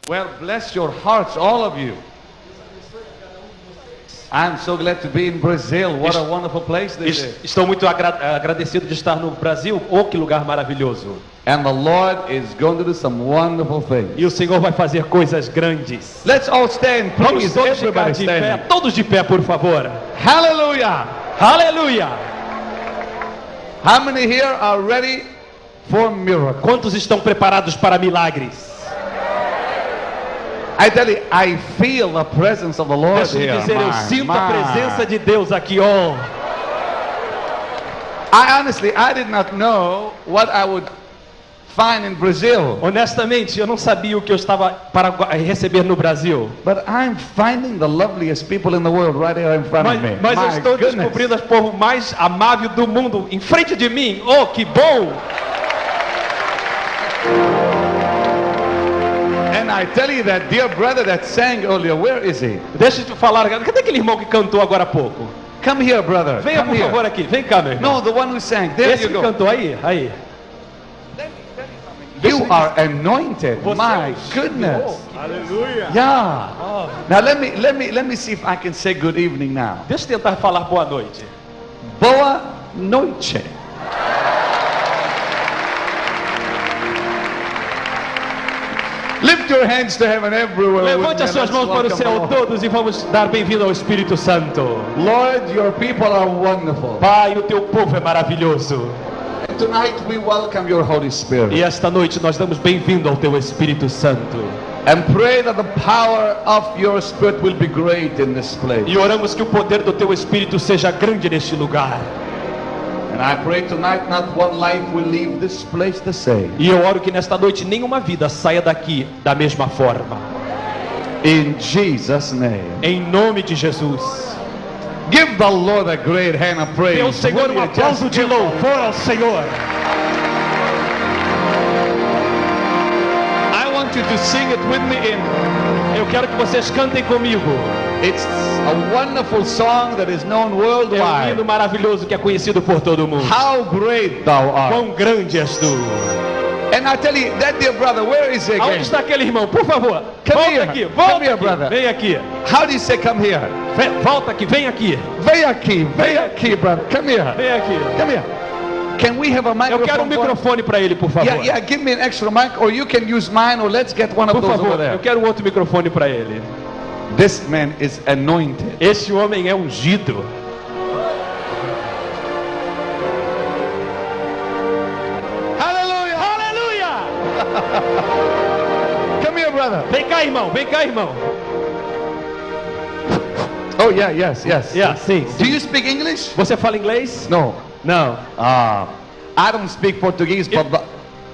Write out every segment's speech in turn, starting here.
Well, bless your hearts, all of you. I'm so glad to be in Brazil. What a wonderful place this is. Estou muito agradecido de estar no Brasil. Oh, que lugar maravilhoso. And the Lord is going to do some wonderful things. E o Senhor vai fazer coisas grandes. Let's all stand, Vamos please. todos ficar de pé, todos de pé, por favor. Hallelujah. Aleluia. How many here are ready for miracles? Quantos estão preparados para milagres? I tell you, I feel the presence of the Lord Deixa-me here. dizer, eu sinto a presença de Deus aqui, oh. I did not know what I would find in Brazil. Honestamente, eu não sabia o que eu estava para receber no Brasil. But I'm finding the loveliest people in the world right here in front of me. Mas eu estou descobrindo o povo mais amável do mundo em frente de mim. Oh, que bom! And I tell you that dear brother that sang earlier, where is he? Deixa eu te falar, cadê aquele irmão que cantou agora há pouco? Come here, brother. Venha, por favor, aqui. Vem cá, meu irmão. No, the one who sang. There Esse you que go. cantou aí. You are anointed. Você My goodness. Hallelujah. Yeah. Now let me see if I can say good evening now. Deixa eu tentar falar boa noite. Boa noite. Lift your hands to heaven everywhere. Levante as suas mãos para o céu todos e vamos dar bem-vindo ao Espírito Santo. Lord, your people are wonderful. Pai, o teu povo é maravilhoso. And tonight we welcome your Holy Spirit. E esta noite nós damos bem-vindo ao teu Espírito Santo. And pray that the power of your Spirit will be great in this place. E oramos que o poder do teu Espírito seja grande neste lugar. And I pray tonight not one life will leave this place the same. E eu oro que nesta noite nenhuma vida saia daqui da mesma forma. In Jesus' name. Em nome de Jesus. Give the Lord a great hand of praise. Dê ao Senhor um aplauso de louvor ao Senhor. I want you to sing it with me in. Eu quero que vocês cantem comigo. It's a wonderful song that is known É um worldwide. hino maravilhoso que é conhecido por todo mundo. How great thou art. Quão grande és tu. And I tell you, that dear brother, where is he Aonde again? está aquele irmão? Por favor, Come volta here. aqui. Come Volta here, aqui. brother. Vem aqui. How do you say come here? Volta aqui, vem aqui. Vem aqui, brother. Come here. Vem aqui. Come here. Can we have a Eu microphone? quero um microfone para ele, por favor. Yeah, give me an extra mic, or you can use mine, or let's get one of Por those over favor, there. eu quero outro microfone para ele. This man is anointed. Este homem é ungido. Hallelujah! Aleluia! Come here, brother. Vem cá, irmão. Vem cá, irmão. Oh yeah, yes. Sim. Do you speak English? Você fala inglês? No. Não. I don't speak Portuguese,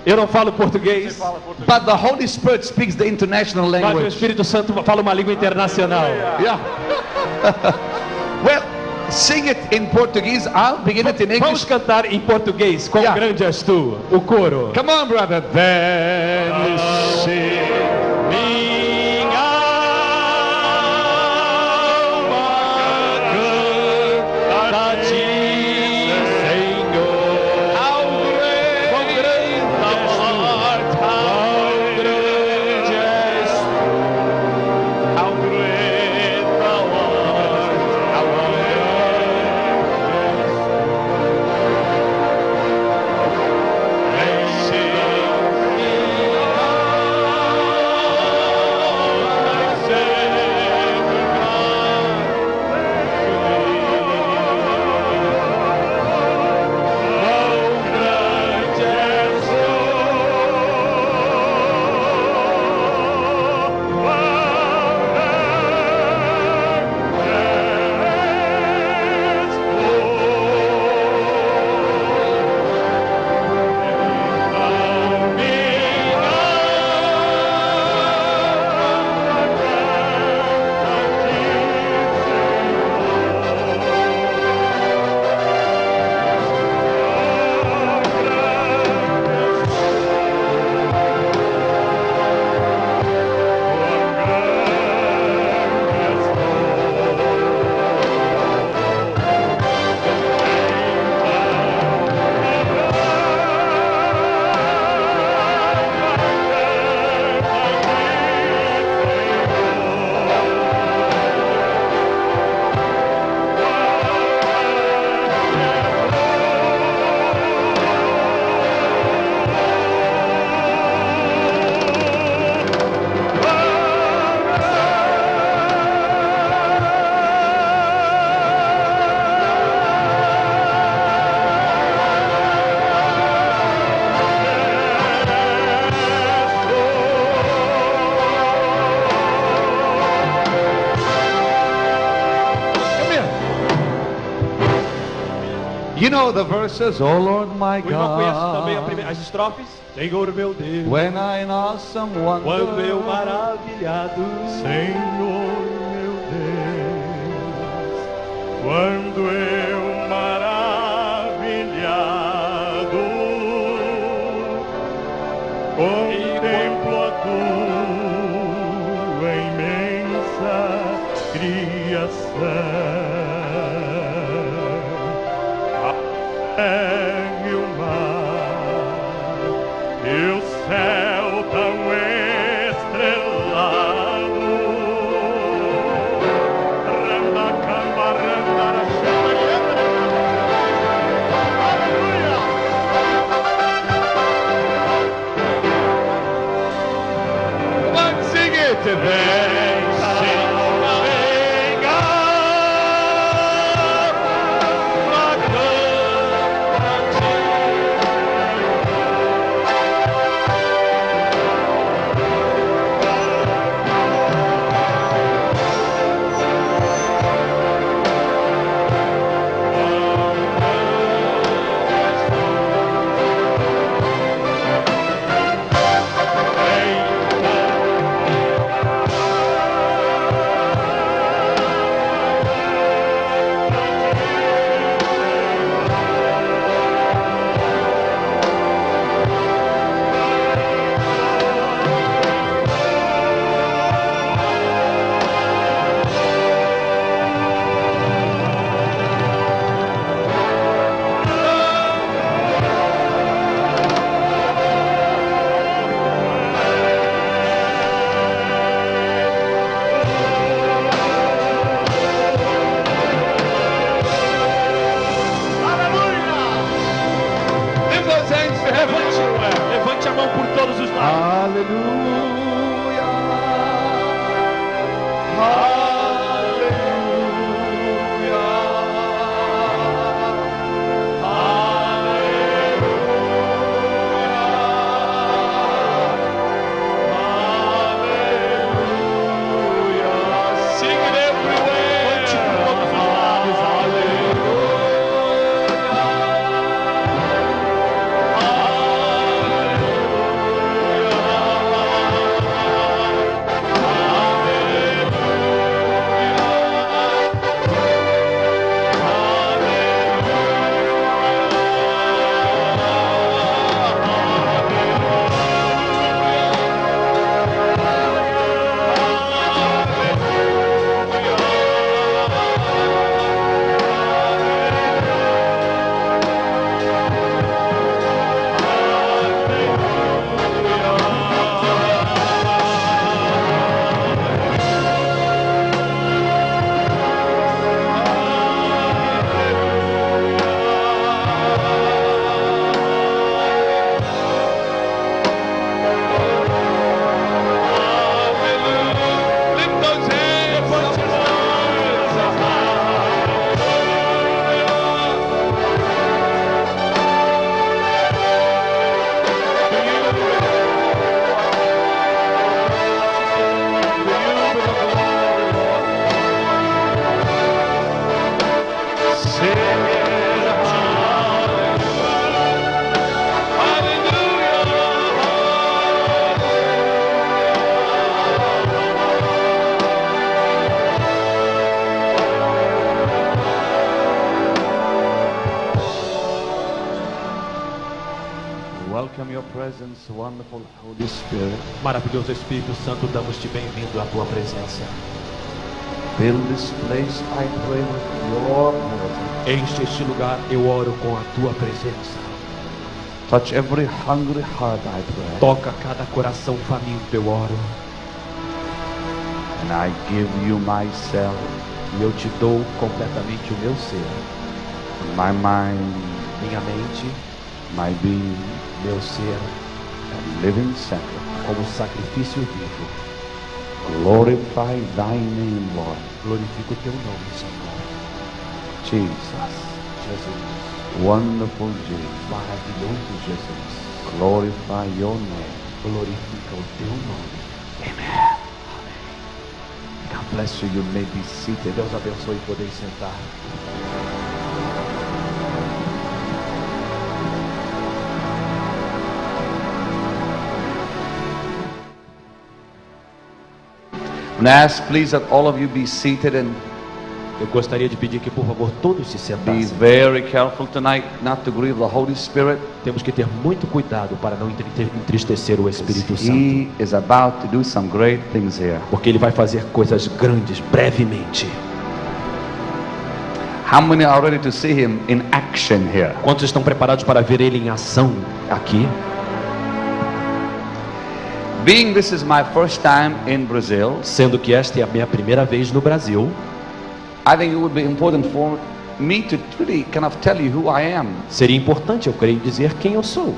Eu não falo português. but the Holy Spirit speaks the international Mas o language. Espírito Santo fala uma língua internacional. Yeah. Well, sing it in Portuguese. I'll begin it in Vamos English. cantar em português. Quão Yeah. grande és tu? O coro. Come on, brother. Then sing. Minha alma canta a ti, Senhor. How great Quão grande és tu? Quão grande és tu? How great thou art. How great. know the verses, oh Lord my O irmão conhece também God. as estrofes? Senhor meu Deus, When I in awesome quando eu wonder, maravilhado, Senhor meu Deus, quando eu maravilhado contemplo a tua imensa criação, a terra e o mar e o céu tão estrelado. come on, sing it. Vem, Senhor, venha, Lift those hands to heaven. levante a mão por todos os lados. Hallelujah. Hallelujah. Sing it everywhere. Levante por todos os lados. Lift those hands. Sing it. Welcome your presence, wonderful Holy Spirit. Maravilhoso Espírito Santo, damos-te bem-vindo à tua presença. Fill this place, I pray, with your presence. Enche este lugar, eu oro com a tua presença. Touch every hungry heart, I pray. Toca cada coração faminto, eu oro. And I give you myself, E eu te dou completamente o meu ser, my mind, minha mente, my being, meu ser, a living sacrifice. como sacrifício vivo. Glorify thy name, Lord. Glorifico o teu nome, Senhor. Jesus. Jesus, Wonderful Jesus. maravilhoso Jesus. Glorify your name. Glorifica o teu nome. Amen. God bless you. You may be seated. Deus abençoe e poder sentar. And I ask, please, that all of you be seated and Eu gostaria de pedir que, por favor, todos se be sentassem. very careful tonight not to grieve the Holy Spirit. Temos que ter muito cuidado para não entristecer o Espírito Santo, He is about to do some great things here. porque ele vai fazer coisas grandes brevemente. How many are ready to see him in action here? Quantos estão preparados para ver ele em ação aqui? Being this is my first time in Brazil, Sendo que esta é a minha primeira vez no Brasil, I think it would be important for me to really kind of tell you who I am. seria importante, eu creio, dizer quem eu sou.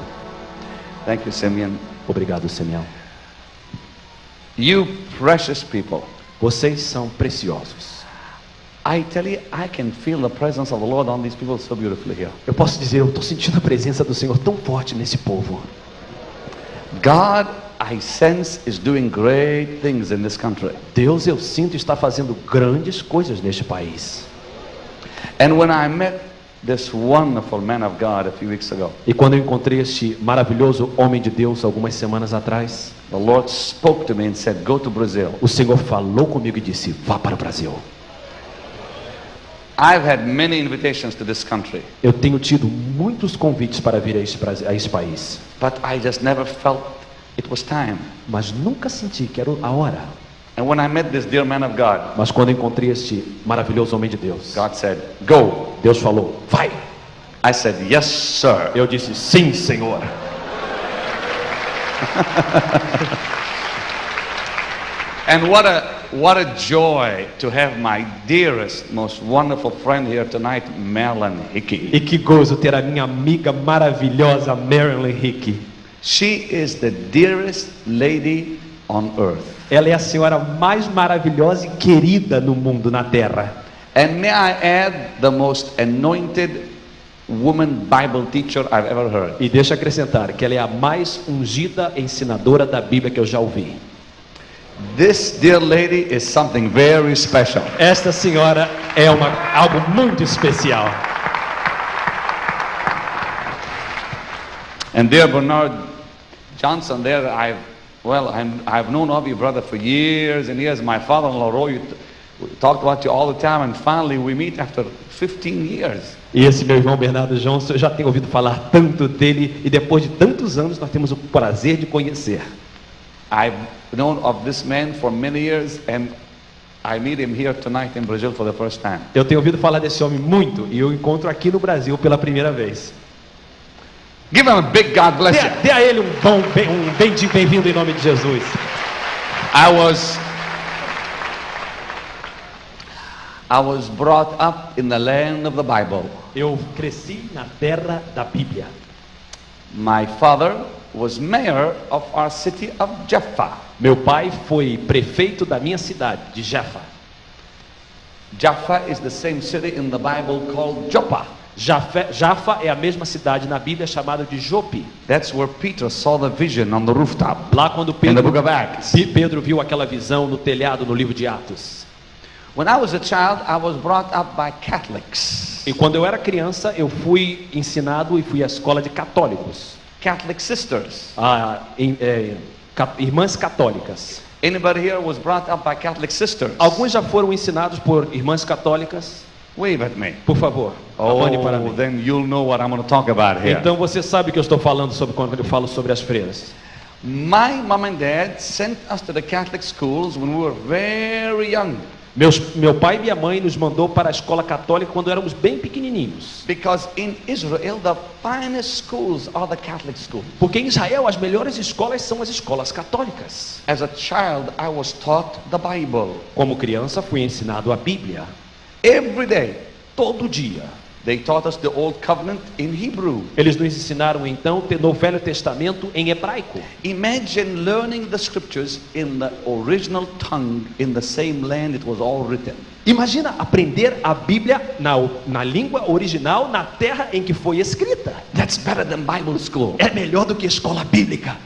Thank you, Simeon. Obrigado, Simeão. You precious people. Vocês são preciosos. I tell you, I can feel the presence of the Lord on these people so beautifully here. Eu posso dizer, eu estou sentindo a presença do Senhor tão forte nesse povo. God, I sense, is doing great things in this country. Deus, eu sinto, está fazendo grandes coisas neste país. And when I met this wonderful man of God a few weeks ago, E quando eu encontrei este maravilhoso homem de Deus algumas semanas atrás, the Lord spoke to me and said, go to Brazil. o Senhor falou comigo e disse, vá para o Brasil. I've had many invitations to this country, Eu tenho tido muitos convites para vir a este país, but I just never felt it was time. mas nunca senti que era a hora. And when I met this dear man of God, Mas quando encontrei este maravilhoso homem de Deus, God said, go. Deus falou, vai. I said, yes, sir. Eu disse, sim, Senhor. And what a joy to have my dearest, most wonderful friend here tonight, Marilyn Hickey. E que gozo ter a minha amiga maravilhosa Marilyn Hickey. She is the dearest lady on earth. Ela é a senhora mais maravilhosa e querida no mundo, na terra. And may I add, the most anointed woman Bible teacher I've ever heard. E deixa eu acrescentar que ela é a mais ungida ensinadora da Bíblia que eu já ouvi. This dear lady is something very special. Esta senhora é algo muito especial. And dear Bernard Johnson, there I've known of you, brother, for years and years. My father-in-law, Roy, talked about you all the time, and finally we meet after 15 years. E esse meu irmão Bernardo Johnson, eu já tenho ouvido falar tanto dele, e depois de tantos anos nós temos o prazer de conhecer. I've known of this man for many years, and I meet him here tonight in Brazil for the first time. Eu tenho ouvido falar desse homem muito, e eu encontro aqui no Brasil pela primeira vez. Give him a big God bless you. Dê a ele bem-vindo em nome de Jesus. I was brought up in the land of the Bible. Eu cresci na terra da Bíblia. My father was mayor of our city of Jaffa. Meu pai foi prefeito da minha cidade, de Jaffa. Jaffa is the same city in the Bible called Joppa. Jaffa é a mesma cidade na Bíblia chamada de Jope. That's where Peter saw the vision on the rooftop. Lá quando In the book of Acts. Pedro viu aquela visão no telhado no livro de Atos. When I was a child, I was brought up by Catholics. E quando eu era criança, eu fui ensinado e fui à escola de católicos. Catholic sisters. Irmãs católicas. Anybody here was brought up by Catholic sisters? Alguns já foram ensinados por irmãs católicas. Wave at me. Por favor, abane para mim. Then you'll know what I'm going to talk about here. Então você sabe que eu estou falando sobre quando eu falo sobre as freiras. My mom and dad sent us to the Catholic schools when we were very young. Meu pai e minha mãe nos mandou para a escola católica quando éramos bem pequenininhos. Because in Israel the finest schools are the Catholic schools. Porque em Israel as melhores escolas são as escolas católicas. As a child I was taught the Bible. Como criança fui ensinado a Bíblia. Every day. Todo dia. They taught us the Old Covenant in Hebrew. Eles nos ensinaram então no Velho Testamento em hebraico. Imagine learning the scriptures in the original tongue in the same land it was all written. Imagina aprender a Bíblia na língua original, na terra em que foi escrita. That's better than Bible school. É melhor do que escola bíblica.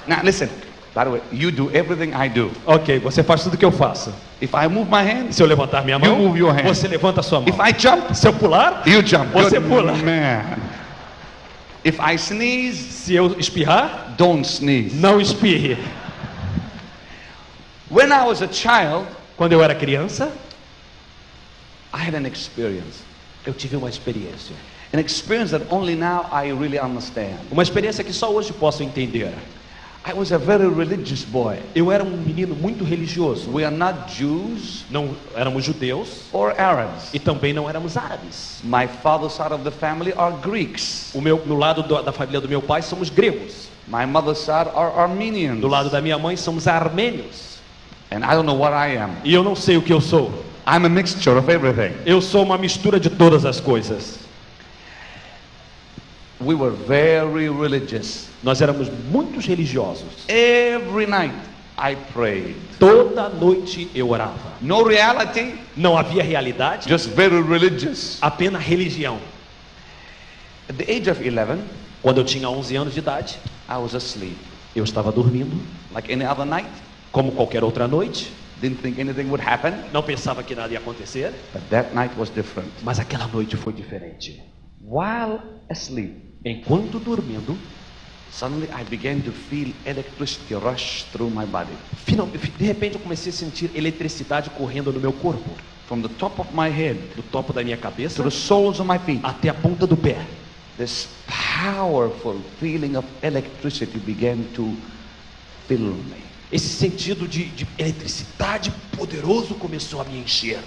Now listen, by the way, you do everything I do. Ok, você faz tudo o que eu faço. If I move my hand, Se eu levantar minha mão, You move your hand. você levanta a sua mão. if I jump, Se eu pular, you jump. você Good pula. man. If I sneeze, Se eu espirrar, don't sneeze. não espirre. When I was a child, Quando eu era criança, I had an experience. eu tive uma experiência. An experience that only now I really understand. Uma experiência que só hoje posso entender. I was a very religious boy. Eu era um menino muito religioso. We are not Jews Não éramos judeus or Arabs. e também não éramos árabes. My father's side of the family are Greeks. No lado da família do meu pai somos gregos. My mother's side are Armenians. Do lado da minha mãe somos armênios. And I don't know what I am. E eu não sei o que eu sou. I'm a mixture of everything. Eu sou uma mistura de todas as coisas. We were very religious. Nós éramos muito religiosos. Every night I prayed. Toda noite eu orava. No reality, Não havia realidade, just very religious. apenas religião. At the age of 11, Quando eu tinha 11 anos de idade, I was asleep. eu estava dormindo, Like any other night. como qualquer outra noite. Didn't think anything would happen. Não pensava que nada ia acontecer, But that night was different. mas aquela noite foi diferente. While asleep, Enquanto dormindo, suddenly I began to feel electricity rush through my body. de repente eu comecei a sentir eletricidade correndo no meu corpo, From the top of my head do topo da minha cabeça to the soles of my feet. até a ponta do pé. This powerful feeling of electricity began to fill me. Esse sentido de eletricidade poderoso começou a me encher.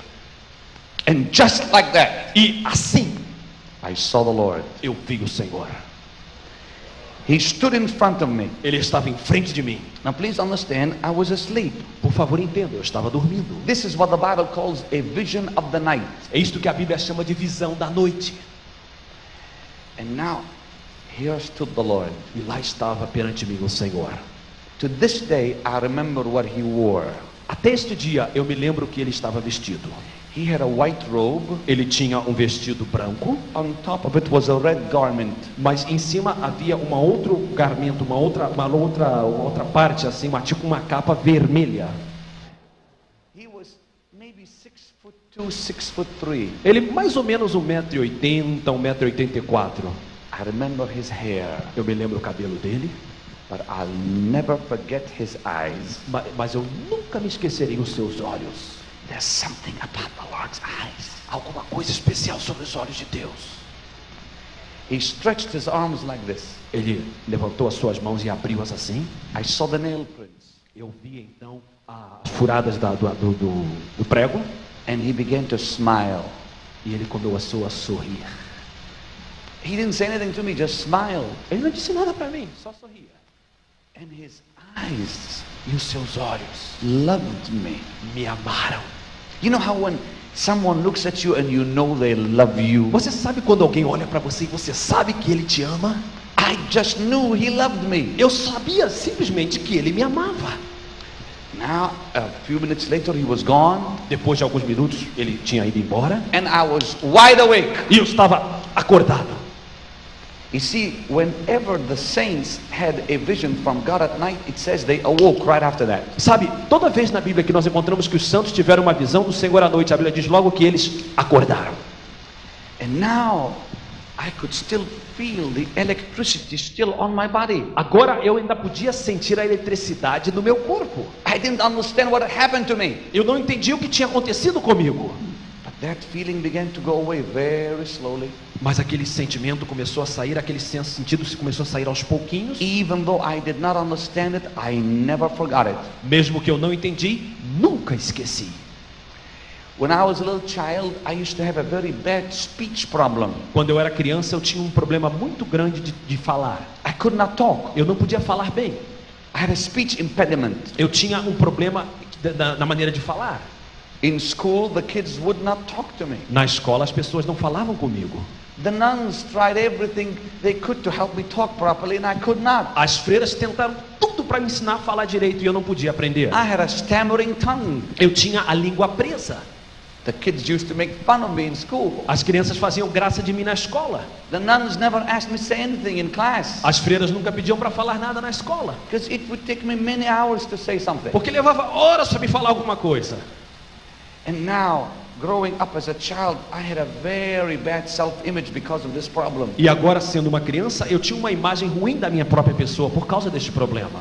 And just like that, E assim I saw the Lord. eu vi o Senhor. He stood in front of me. Ele estava em frente de mim. Now please understand, I was asleep. Por favor, entenda, eu estava dormindo. This is what the Bible calls a vision of the night. É isto que a Bíblia chama de visão da noite. And now, here stood the Lord. E lá estava perante mim o Senhor. To this day, I remember what he wore. Até este dia eu me lembro que ele estava vestido. He had a white robe. Ele tinha um vestido branco, On top of it was a red garment. mas em cima havia uma outro garmento, uma outra parte assim, tipo uma capa vermelha. He was maybe 6'2", 6'3". Ele mais ou menos 1,80 m, 1,84 m. I remember his hair, Eu me lembro o cabelo dele, but I'll never forget his eyes. mas eu nunca me esquecerei os seus olhos. There's something about the Lord's eyes. Alguma coisa especial sobre os olhos de Deus. He stretched his arms like this. Ele levantou as suas mãos e abriu-as assim. I saw the nail prints. Eu vi então as furadas do prego. And he began to smile. E ele começou a sorrir. He didn't say anything to me, just smiled. Ele não disse nada para mim, só sorria. And his eyes E os seus olhos loved me. me amaram. You know how when someone looks at you and you know they love you? Você sabe quando alguém olha para você e você sabe que ele te ama? I just knew he loved me. Eu sabia simplesmente que ele me amava. Now, a few minutes later, he was gone. Depois de alguns minutos, ele tinha ido embora. And I was wide awake. E eu estava acordado. You see, whenever the saints had a vision from God at night, it says they awoke right after that. Sabe, toda vez na Bíblia que nós encontramos que os santos tiveram uma visão do Senhor à noite, a Bíblia diz logo que eles acordaram. And now, I could still feel the electricity still on my body. Agora eu ainda podia sentir a eletricidade no meu corpo. I didn't understand what had happened to me. Eu não entendi o que tinha acontecido comigo. But that feeling began to go away very slowly. Mas aquele sentimento começou a sair, aquele sentido começou a sair aos pouquinhos. Even though I did not understand it, I never forgot it. Mesmo que eu não entendi, nunca esqueci. When I was a little child, I used to have a very bad speech problem. Quando eu era criança, eu tinha um problema muito grande de falar. I could not talk. Eu não podia falar bem. I had a speech impediment. Eu tinha um problema na maneira de falar. In school, the kids would not talk to me. Na escola, as pessoas não falavam comigo. The nuns tried everything they could to help me talk properly, and I could not. As freiras tentaram tudo para me ensinar a falar direito e eu não podia aprender. I had a stammering tongue. Eu tinha a língua presa. The kids used to make fun of me in school. As crianças faziam graça de mim na escola. The nuns never asked me to say anything in class, As freiras nunca pediam para falar nada na escola, because it would take me many hours to say something. porque levava horas para me falar alguma coisa. And now, growing up as a child, I had a very bad self-image because of this problem. E agora, sendo uma criança, eu tinha uma imagem ruim da minha própria pessoa por causa deste problema.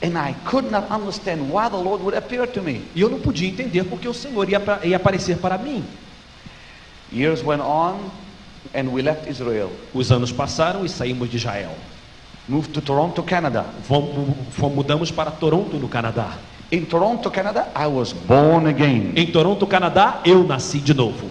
And I could not understand why the Lord would appear to me. E eu não podia entender porque o Senhor ia aparecer para mim. Years went on and we left Israel. Os anos passaram e saímos de Israel. Moved to Toronto, Canada. Mudamos para Toronto, no Canadá. In Toronto, Canada, I was born again. Em Toronto, Canadá, eu nasci de novo.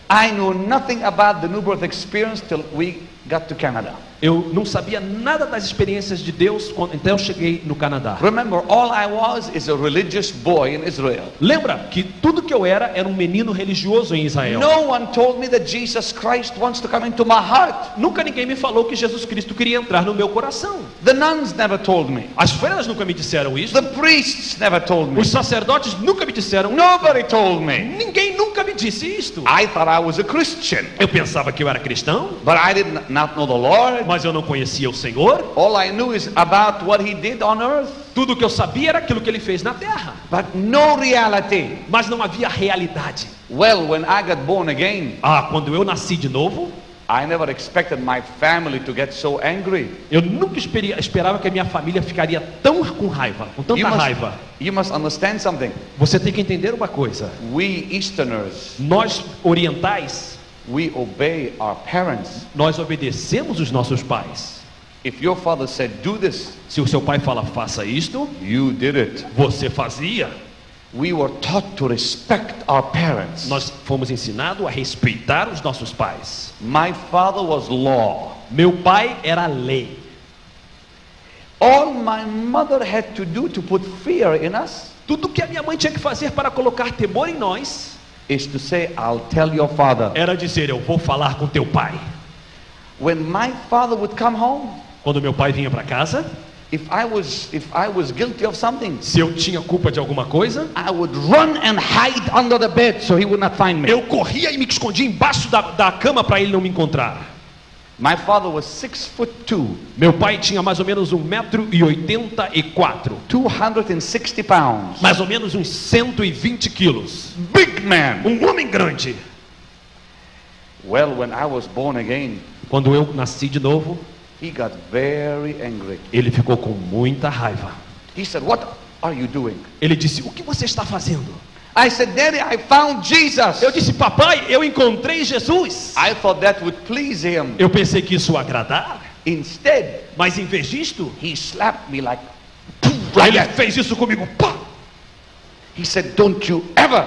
I knew nothing about the new birth experience till we got to Canada. Eu não sabia nada das experiências de Deus até eu cheguei no Canadá. Remember, all I was is a religious boy in Israel. Lembra que tudo que eu era um menino religioso em Israel. No one told me that Jesus Christ wants to come into my heart. Nunca ninguém me falou que Jesus Cristo queria entrar no meu coração. The nuns never told me. As freiras nunca me disseram isso. The priests never told me. Os sacerdotes nunca me disseram. Nobody told me. Ninguém nunca me disse isto. I thought I was a Christian. Eu pensava que eu era cristão, But I did not know the Lord. mas eu não conhecia o Senhor. All I knew is about what He did on earth. Tudo que eu sabia era aquilo que Ele fez na terra. But no reality. Mas não havia realidade. Well, when I got born again, Quando eu nasci de novo, I never expected my family to get so angry. eu nunca esperava que a minha família ficaria tão com raiva, com tanta raiva. You must understand something. Você tem que entender uma coisa. We Easterners, Nós orientais, we obey our parents. nós obedecemos os nossos pais. If your father said, do this, Se o seu pai fala, faça isto, you did it. você fazia. We were taught to respect our parents. Nós fomos ensinados a respeitar os nossos pais. My father was law. Meu pai era lei. All my mother had to do to put fear in us Tudo que a minha mãe tinha que fazer para colocar temor em nós is to say, I'll tell your father. era dizer, eu vou falar com teu pai. When my father would come home, Quando meu pai vinha para casa, if I was guilty of something, se eu tinha culpa de alguma coisa, I would run and hide under the bed so he would not find me. eu corria e me escondia embaixo da cama para ele não me encontrar. My father was 6'2", Meu pai tinha mais ou menos 1,84 m, 260 pounds, mais ou menos uns 120 quilos. big man. Um homem grande. Well, when I was born again, Quando eu nasci de novo, he got very angry. ele ficou com muita raiva. He said, what are you doing? Ele disse, o que você está fazendo? I said, Daddy, I found Jesus. Eu disse, papai, eu encontrei Jesus. I thought that would please him. Eu pensei que isso ia agradar, Instead, mas em vez disto, he slapped me like like ele that. fez isso comigo. Pá! He said, don't you ever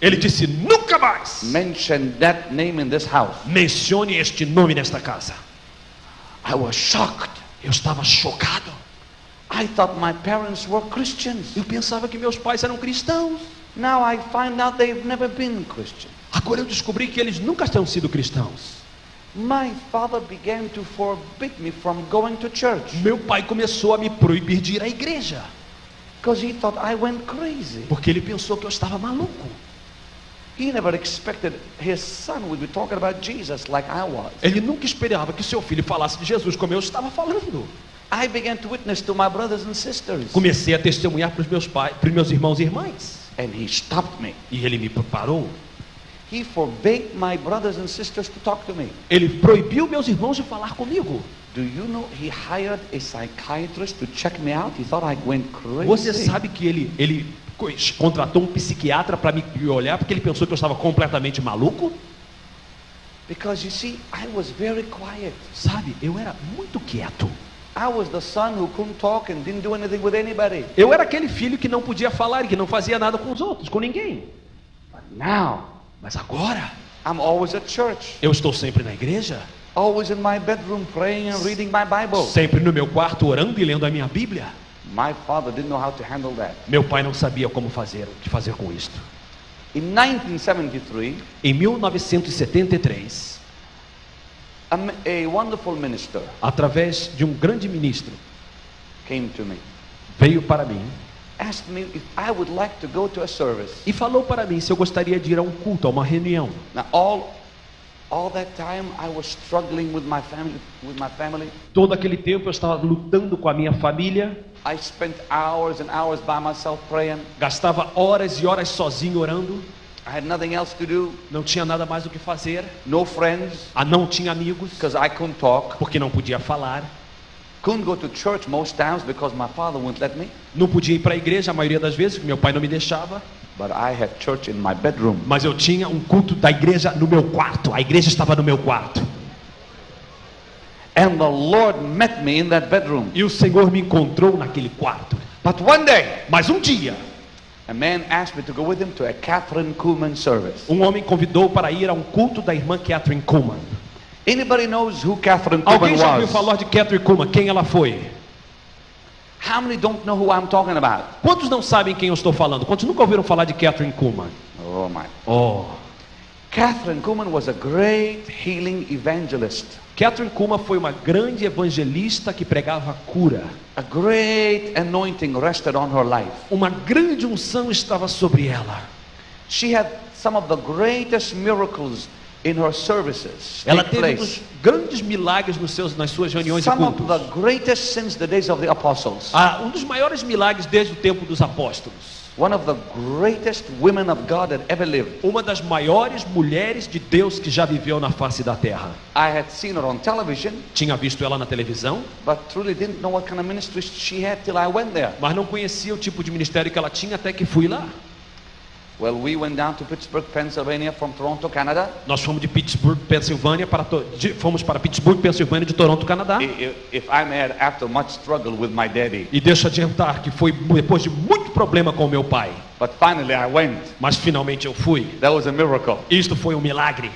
Ele disse, nunca mais mention that name in this house. mencione este nome nesta casa. I was shocked. Eu estava chocado. I thought my parents were Christians. Eu pensava que meus pais eram cristãos. Now I find out they've never been Christians. Agora eu descobri que eles nunca tinham sido cristãos. My father began to forbid me from going to church Meu pai começou a me proibir de ir à igreja, because he thought I went crazy. porque ele pensou que eu estava maluco. He never expected his son would be talking about Jesus like I was. Ele nunca esperava que seu filho falasse de Jesus como eu estava falando. I began to witness to my brothers and sisters, Comecei a testemunhar para os meus pais, para os meus irmãos e irmãs. and he stopped me. E ele me parou. He forbade my brothers and sisters to talk to me. Ele proibiu meus irmãos de falar comigo. Do you know he hired a psychiatrist to check me out? He thought I went crazy. Você sabe que ele contratou um psiquiatra para me olhar porque ele pensou que eu estava completamente maluco? Because you see, I was very quiet. Sabe, eu era muito quieto. I was the son who couldn't talk and didn't do anything with anybody. Eu era aquele filho que não podia falar e que não fazia nada com os outros, com ninguém. But now, Mas agora, I'm always at church, eu estou sempre na igreja, always in my bedroom praying and reading my Bible. sempre no meu quarto orando e lendo a minha Bíblia. My father didn't know how to handle that. Meu pai não sabia como fazer, o que fazer com isto. In 1973, Em 1973, a wonderful minister através de um grande ministro, came to me, veio para mim asked me if I would like to go to a service. e falou para mim se eu gostaria de ir a um culto, a uma reunião. Now all that time I was struggling with my family. Todo aquele tempo eu estava lutando com a minha família, I spent hours and hours by myself praying. gastava horas e horas sozinho orando, I had nothing else to do, não tinha nada mais do que fazer, no friends, não tinha amigos, because I couldn't talk. porque não podia falar. Couldn't go to church most times because my father wouldn't let me. Não podia ir para a igreja a maioria das vezes, porque meu pai não me deixava. But I had church in my bedroom. Mas eu tinha um culto da igreja no meu quarto. A igreja estava no meu quarto. And the Lord met me in that bedroom. E o Senhor me encontrou naquele quarto. But one day, Mas um dia, a man asked me to go with him to a Catherine Kuhlman service. um homem convidou para ir a um culto da irmã Catherine Kuhlman. Anybody knows who Catherine Alguém Kuhlman já ouviu was? falar de Catherine Kuhlman? Quem ela foi? How many don't know who I'm talking about? Quantos não sabem quem eu estou falando? Quantos nunca ouviram falar de Catherine Kuhlman? Oh my. Oh, Catherine Kuhlman was a great healing evangelist. Catherine Kuhlman foi uma grande evangelista que pregava cura. A great anointing rested on her life. Uma grande unção estava sobre ela. She had some of the greatest miracles in her services Ela take teve place. grandes milagres nas suas reuniões e Some of cultos. the greatest since the days of the apostles. Um dos maiores milagres desde o tempo dos apóstolos. One of the greatest women of God that ever lived. Uma das maiores mulheres de Deus que já viveu na face da terra. I had seen her on television, Tinha visto ela na televisão, but truly didn't know what kind of ministry she had till I went there. mas não conhecia o tipo de ministério que ela tinha até que fui lá. Well, we went down to Pittsburgh, Pennsylvania from Toronto, Canada. Nós fomos de Pittsburgh, Pensilvânia, fomos para Pittsburgh, Pensilvânia, de Toronto, Canadá. If I may add, after much struggle with my daddy. E deixa eu adiantar que foi depois de muito problema com o meu pai. But finally I went. Mas finalmente eu fui. That was a miracle. Isto foi um milagre.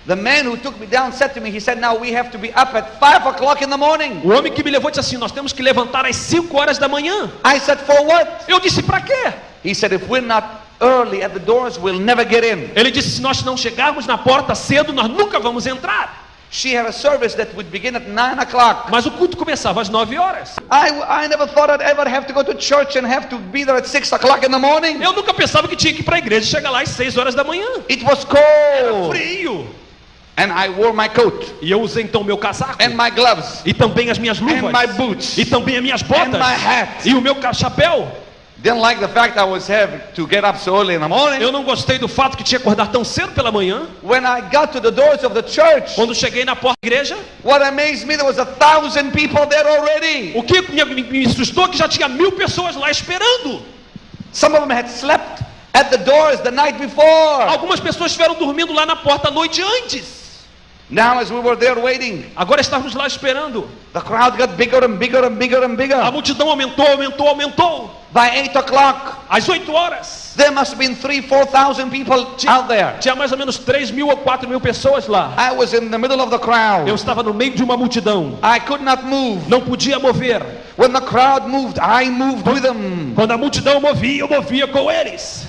The man who took me down said to me, he said, now we have to be up at 5 o'clock in the morning. O homem que me levou disse assim: nós temos que levantar às 5 horas da manhã. I said, for what? Eu disse: para quê? He said, if we're not early at the doors, we'll never get in. Ele disse: se nós não chegarmos na porta cedo, nós nunca vamos entrar. She had a service that would begin at 9 o'clock. Mas o culto começava às 9 horas. I never thought I'd ever have to go to church and have to be there at 6 o'clock in the morning. Eu nunca pensava que tinha que ir para a igreja e chegar lá às 6 horas da manhã. It was Era cold. frio. And I wore my coat E eu usei então meu casaco. and my gloves E também as minhas luvas. and my boots E também as minhas and botas. my hat. E o meu chapéu. Didn't like the fact I was having to get up so early in the morning. Eu não gostei do fato que tinha que acordar tão cedo pela manhã. When I got to the doors of the church, Quando cheguei na porta da igreja, what amazed me, there was 1,000 people there already. o que me assustou é que já tinha 1000 pessoas lá esperando. Some of them had slept at the doors the night before. Algumas pessoas estiveram dormindo lá na porta a noite antes. Now as we were there waiting, Agora estávamos lá esperando. the crowd got bigger and bigger and bigger and A bigger. multidão aumentou. By 8 o'clock, Às 8 horas, there must have been 3,000-4,000 people out there. tinha mais ou menos 3.000 ou 4.000 pessoas lá. I was in the middle of the crowd. Eu estava no meio de uma multidão. I could not move. Não podia mover. When the crowd moved, I moved with them. Quando a multidão movia, eu movia com eles.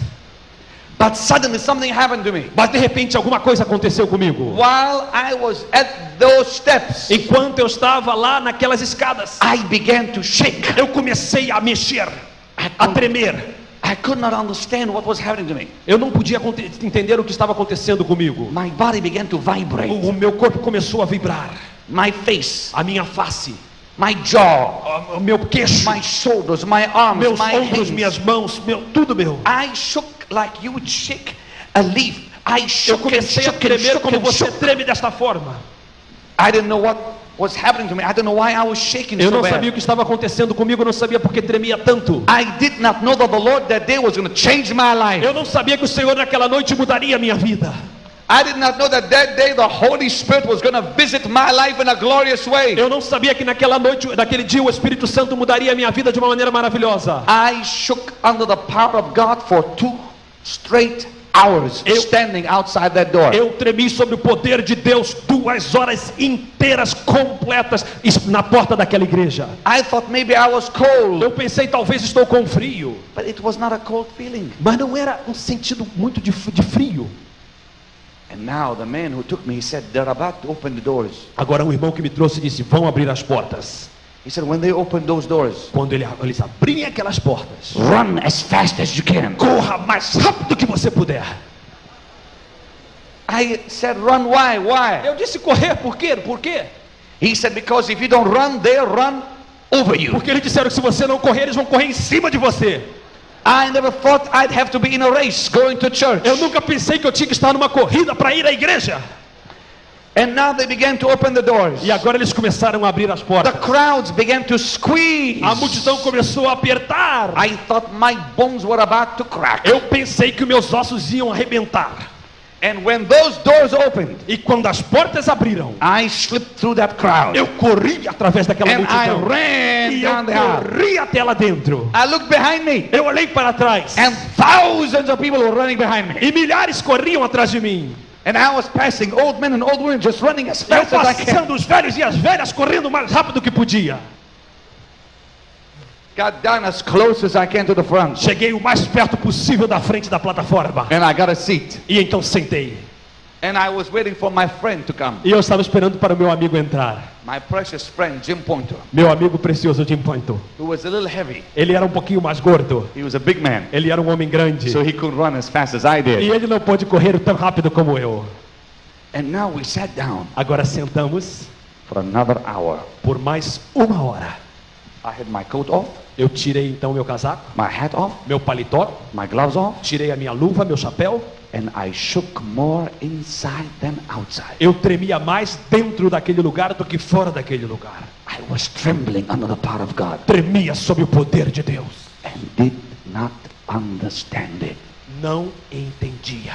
But suddenly something happened to me. Mas de repente alguma coisa aconteceu comigo. While I was at those steps, Enquanto eu estava lá naquelas escadas, I began to shake. eu comecei a mexer, a tremer. I could not understand what was happening to me. Eu não podia entender o que estava acontecendo comigo. My body began to vibrate. O meu corpo começou a vibrar. My face, A minha face, my jaw, o meu queixo, my shoulders, my arms, meus my ombros, hands. minhas mãos, tudo meu. I shook like you would shake a leaf. I Eu shook and comecei a shook and tremer shook como and você shook. treme desta forma. I didn't know what was happening to me. I don't know why I was shaking Eu so não sabia bad. o que estava acontecendo comigo, eu não sabia porque tremia tanto. I did not know that the Lord that day was going to change my life. Eu não sabia que o Senhor naquela noite mudaria a minha vida. I did not know that day the Holy Spirit was going to visit my life in a glorious way. Eu não sabia que naquela noite, naquele dia, o Espírito Santo mudaria a minha vida de uma maneira maravilhosa. I shook under the power of God for 2 straight hours standing outside that door. Eu tremi sobre o poder de Deus 2 horas inteiras, completas, na porta daquela igreja. I thought maybe I was cold, Eu pensei, talvez estou com frio. but it was not a cold feeling. Mas não era um sentido muito de frio. And now the man who took me, he said, they're about to open the doors. Agora um irmão que me trouxe disse: vão abrir as portas. He said, when they open those doors, Quando eles abrirem aquelas portas, run as fast as you can. corra mais rápido que você puder. I said, run, why? Why? Eu disse: correr, por quê? Por quê? He said, because if you don't run, they'll run over you. Porque eles disseram que se você não correr, eles vão correr em cima de você. I never thought I'd have to be in a race going to church. Eu nunca pensei que eu tinha que estar numa corrida para ir à igreja. And now they began to open the doors. E agora eles começaram a abrir as The portas. crowds began to squeeze. A multidão começou a apertar. I thought my bones were about to crack. Eu pensei que meus ossos iam arrebentar. And when those doors opened, E quando as portas abriram, I slipped through that crowd. eu corri através daquela And I multidão. ran E eu down the aisle. corri até lá dentro. I looked behind me, Eu olhei para trás. and thousands of people were running behind me. E milhares corriam atrás de mim. And I was passing old men and old women just running as Eu fast as I can. passando os velhos e as velhas correndo o mais rápido que podia. Got down as close as I can to the front. Cheguei o mais perto possível da frente da plataforma. And I got a seat. E então sentei. And I was waiting for my friend to come. E eu estava esperando para o meu amigo entrar. My precious friend, Jim Pointer, Meu amigo precioso Jim Pointer. who was a little heavy. Ele era um pouquinho mais gordo. He was a big man, Ele era um homem grande. so he couldn't run as fast as I E did. ele não pôde correr tão rápido como eu. And now we sat down Agora sentamos for another hour. por mais uma hora. I had my coat off, Eu tirei então meu casaco, my hat off, meu paletó, my gloves off, tirei a minha luva, meu chapéu. and I shook more inside than outside. Eu tremia mais dentro daquele lugar do que fora daquele lugar. I was trembling under the power of God Tremia sob o poder de Deus. and did not understand it. Não entendia.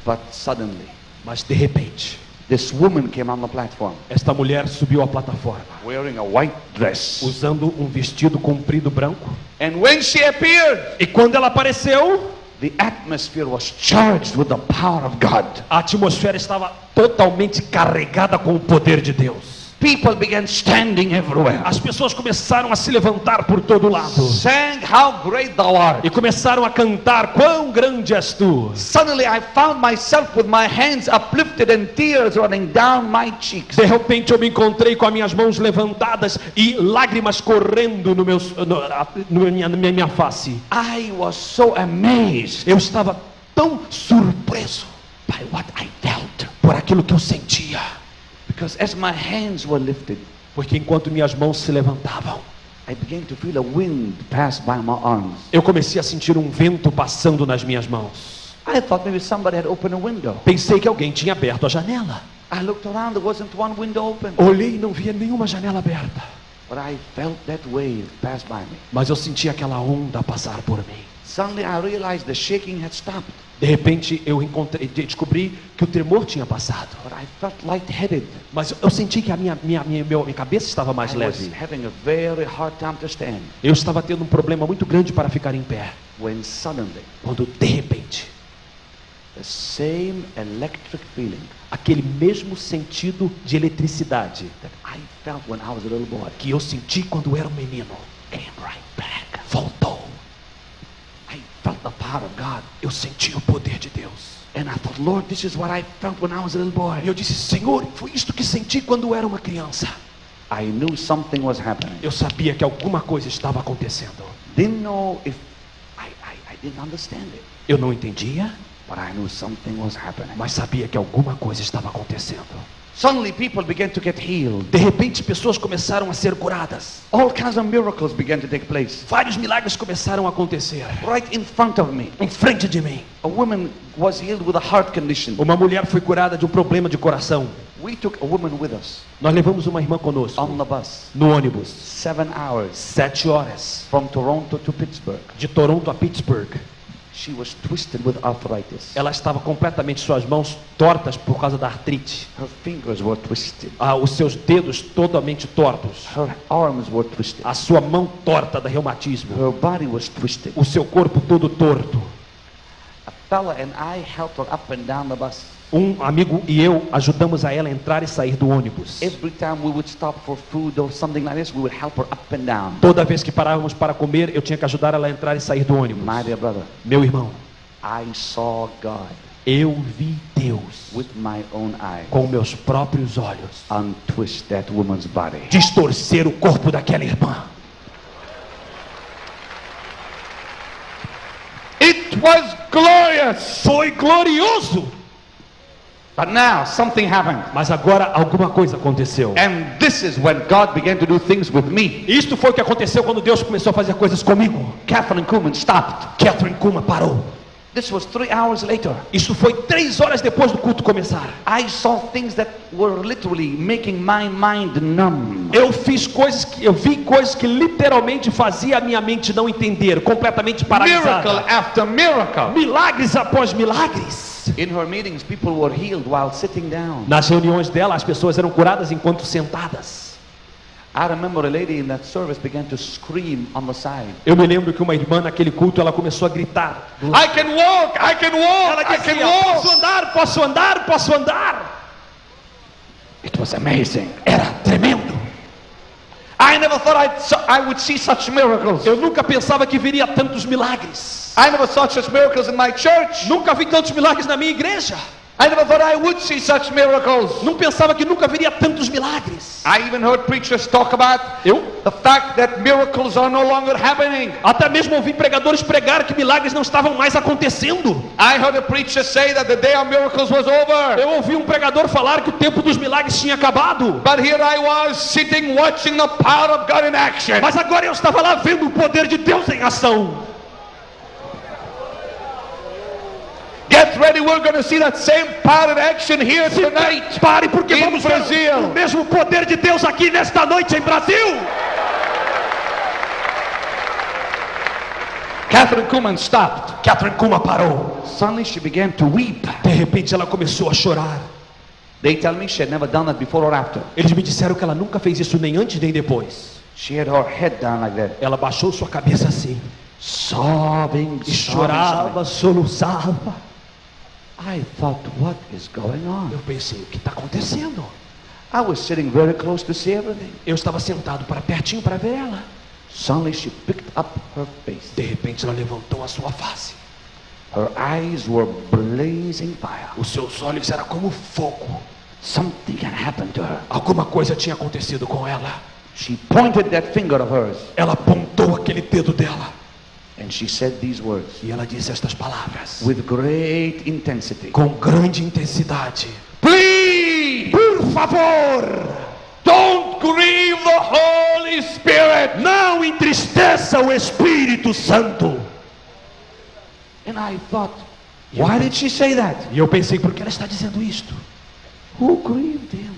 But suddenly, Mas de repente, this woman came on the platform esta mulher subiu à plataforma, wearing a white dress. usando um vestido comprido branco. And when she appeared, E quando ela apareceu, the atmosphere was charged with the power of God. a atmosfera estava totalmente carregada com o poder de Deus. People began standing everywhere. As pessoas começaram a se levantar por todo lado. Sang, "How great thou art." E começaram a cantar, quão grande és tu. Suddenly I found myself with my hands uplifted and tears running down my cheeks. De repente eu me encontrei com as minhas mãos levantadas e lágrimas correndo na minha face. I was so amazed Eu estava tão surpreso by what I felt. por aquilo que eu sentia. Because as my hands were lifted, Porque enquanto minhas mãos se levantavam, I began to feel a wind pass by my arms. eu comecei a sentir um vento passando nas minhas mãos. I thought maybe somebody had opened a window. Pensei que alguém tinha aberto a janela. I looked around, there wasn't one window open. Olhei e não via nenhuma janela aberta. But I felt that wave pass by me. Mas eu senti aquela onda passar por mim. Suddenly I realized the shaking had stopped. De repente eu descobri que o tremor tinha passado. But I felt lightheaded. Mas eu senti que a minha cabeça estava mais I was leve. having a very hard time to stand. Eu estava tendo um problema muito grande para ficar em pé. When suddenly, Quando de repente, the same electric feeling aquele mesmo sentido de eletricidade that I felt when I was a little boy que eu senti quando era um menino came right back. voltou. I felt the power of God. Eu senti o poder de Deus. And I thought, Lord, this is what I felt when I was a little boy. E eu disse, Senhor, foi isto que senti quando eu era uma criança. I knew something was happening. Eu sabia que alguma coisa estava acontecendo. Didn't know if I didn't understand it. Eu não entendia, But I knew something was happening. mas sabia que alguma coisa estava acontecendo. Suddenly people began to get healed. De repente, pessoas começaram a ser curadas. All kinds of miracles began to take place. Vários milagres começaram a acontecer. Right in front of me. Em frente de mim, A woman was healed with a heart condition. uma mulher foi curada de um problema de coração. We took a woman with us Nós levamos uma irmã conosco on the bus. no ônibus. 7 hours 7 horas, from Toronto to Pittsburgh. de Toronto a Pittsburgh. She was twisted with arthritis. Ela estava completamente suas mãos tortas por causa da artrite. Her fingers were twisted. Os seus dedos totalmente tortos. Her arms were twisted. A sua mão torta da reumatismo. Her body was twisted. O seu corpo todo torto. A fella and I helped her up and down the bus. Um amigo e eu ajudamos a ela a entrar e sair do ônibus. Every time we would stop for food or something like this, we would help her up and down. Toda vez que parávamos para comer, eu tinha que ajudar ela a entrar e sair do ônibus. My dear brother, Meu irmão, I saw God eu vi Deus with my own eyes com meus próprios olhos untwist that woman's body. distorcer o corpo daquela irmã. It was glorious. Foi glorioso! But now something happened. Mas agora alguma coisa aconteceu. And this is when God began to do things with me. Isto foi o que aconteceu quando Deus começou a fazer coisas comigo. Catherine Kuhlman stopped. Catherine Kuma parou. This was 3 hours later. Isso foi 3 horas depois do culto começar. I saw things that were literally making my mind numb. Eu vi coisas que literalmente fazia a minha mente não entender, completamente paralisada. Miracle after miracle. Milagres após milagres. In her meetings, people were healed while sitting down. Nas reuniões dela, as pessoas eram curadas enquanto sentadas. I remember a lady in that service began to scream on the side. Eu me lembro que uma irmã naquele culto, ela começou a gritar. I can walk, I can walk, Ela I can dizia: walk. posso andar, posso andar, posso andar. It was amazing. Era tremendo. I never thought I would see such miracles. Eu nunca pensava que viria tantos milagres. I never saw such miracles in my church. Nunca vi tantos milagres na minha igreja. I never thought I would see such miracles. Não pensava que nunca viria tantos milagres. I even heard preachers talk about the fact that miracles are no longer happening. Até mesmo ouvi pregadores pregar que milagres não estavam mais acontecendo. I heard a preacher say that the day of miracles was over. Eu ouvi um pregador falar que o tempo dos milagres tinha acabado. But here I was sitting watching the power of God in action. Mas agora eu estava lá vendo o poder de Deus em ação. Get ready, we're going to see that same power in action here tonight. Pare, porque In vamos ver Brazil. o mesmo poder de Deus aqui nesta noite em Brasil. Catherine Kuhlman stopped. Catherine Kuhlman parou. Suddenly she began to weep. De repente ela começou a chorar. They tell me she had never done that before or after. Eles me disseram que ela nunca fez isso nem antes nem depois. She had her head down like that. Ela baixou sua cabeça assim. Sobbing, E chorava, soluçava. I thought, what is going on? Eu pensei, o que está acontecendo? I was sitting very close to see everything. Eu estava sentado para pertinho para ver ela. Suddenly she picked up her face. De repente ela levantou a sua face. Her eyes were blazing fire. Os seus olhos eram como fogo. Something had happened to her. Alguma coisa tinha acontecido com ela. She pointed that finger of hers Ela apontou aquele dedo dela. and she said these words E ela disse estas palavras. with great intensity. Com grande intensidade. Please, Por favor, don't grieve the Holy Spirit. não entristeça o Espírito Santo. And I thought, why did she say that? E eu pensei, por que ela está dizendo isto? Who grieved him?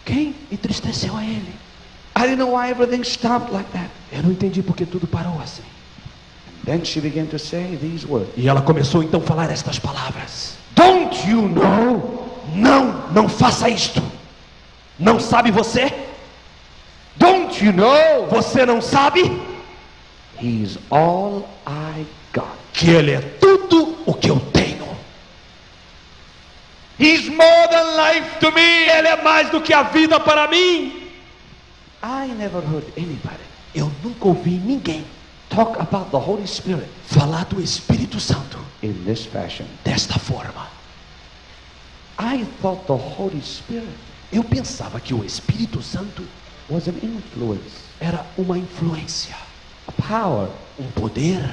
Quem entristeceu a ele? I didn't know why everything stopped like that. Eu não entendi porque tudo parou assim. Then she began to say these words. E ela começou então a falar estas palavras. Don't you know? Não faça isto. Não sabe você? Don't you know? Você não sabe He's all I got. que ele é tudo o que eu tenho. He's more than life to me. Ele é mais do que a vida para mim. I never heard anybody Eu nunca ouvi ninguém talk about the Holy Spirit falar do Espírito Santo in this fashion. desta forma. I thought the Holy Spirit Eu pensava que o Espírito Santo was an influence, era uma influência, a power, poder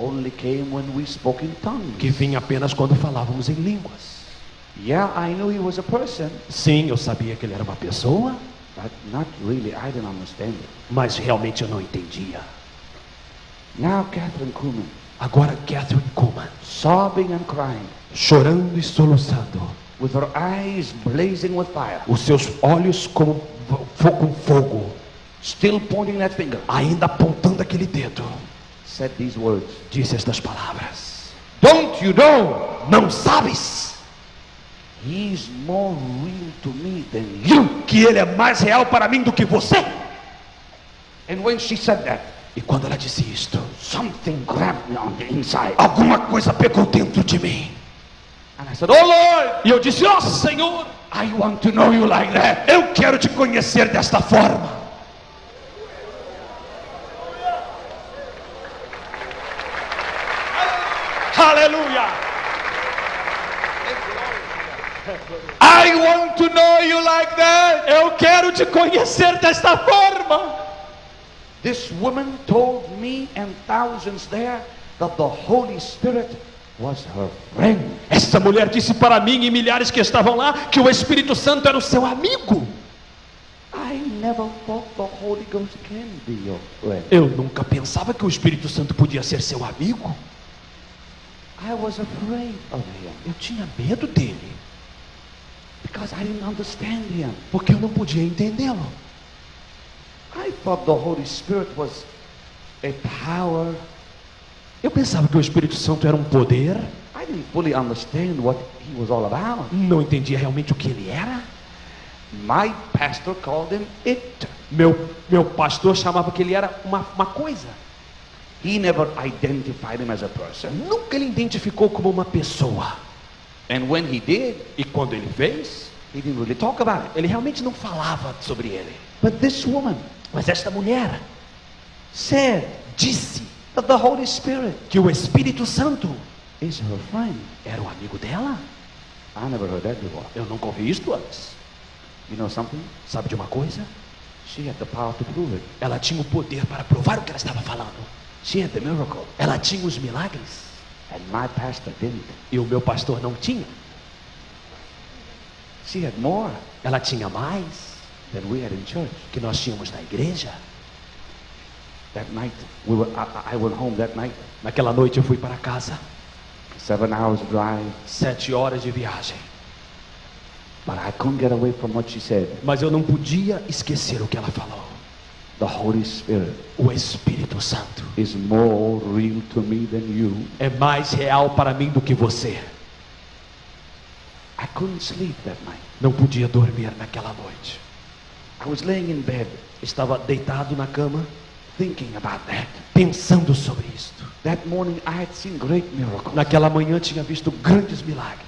only came when we spoke in tongues. que vinha apenas quando falávamos em línguas. Yeah, I knew he was a person, Sim, eu sabia que ele era uma pessoa, but not really. I didn't understand it. mas realmente eu não entendia. Now Catherine Kuhlman, Agora Catherine Kuhlman, sobbing and crying, chorando e soluçando, with her eyes blazing with fire, os seus olhos como com fogo, still pointing that finger, ainda apontando aquele dedo, said these words. disse estas palavras. Don't you know? Não sabes He's more real to me than you. que ele é mais real para mim do que você? And when she said that, E quando ela disse isto, something grabbed me on the inside. alguma coisa pegou dentro de mim. And I said, oh Lord, E eu disse: ó Senhor, I want to know you like that. eu quero te conhecer desta forma. Aleluia! I want to know you like that. Eu quero te conhecer desta forma. This woman told me and thousands there that the Holy Spirit was her friend. Essa mulher disse para mim e milhares que estavam lá que o Espírito Santo era o seu amigo. I never thought the Holy Ghost can be your friend. Eu nunca pensava que o Espírito Santo podia ser seu amigo. I was afraid of him Eu tinha medo dele, because I didn't understand him. porque eu não podia entendê-lo. I thought the Holy Spirit was a power. Eu pensava que o Espírito Santo era um poder, I didn't fully understand what he was all about. não entendia realmente o que ele era. My pastor called him it. Meu pastor chamava que ele era uma coisa. He never identified him as a person. Nunca ele identificou como uma pessoa. And when he did, E quando ele fez, he didn't really talk about it. ele realmente não falava sobre ele. But this woman Mas esta mulher disse that the Holy Spirit que o Espírito Santo is her friend. era um amigo dela. I never heard that before. Eu nunca ouvi isto antes. You know something? Sabe de uma coisa? She had the power to prove it. Ela tinha o poder para provar o que ela estava falando. She had the miracle. Ela tinha os milagres. And my pastor didn't. E o meu pastor não tinha. She had more Ela tinha mais than we had in church. que nós tínhamos na igreja. That night, I went home that night. Naquela noite eu fui para casa. 7 hours drive. 7 horas de viagem. But I couldn't get away from what she said. Mas eu não podia esquecer o que ela falou. The Holy Spirit O Espírito Santo is more real to me than you. é mais real para mim do que você. I couldn't sleep that night. Não podia dormir naquela noite. I was laying in bed Estava deitado na cama, thinking about that. pensando sobre isto. That morning I had seen great miracles. Naquela manhã tinha visto grandes milagres.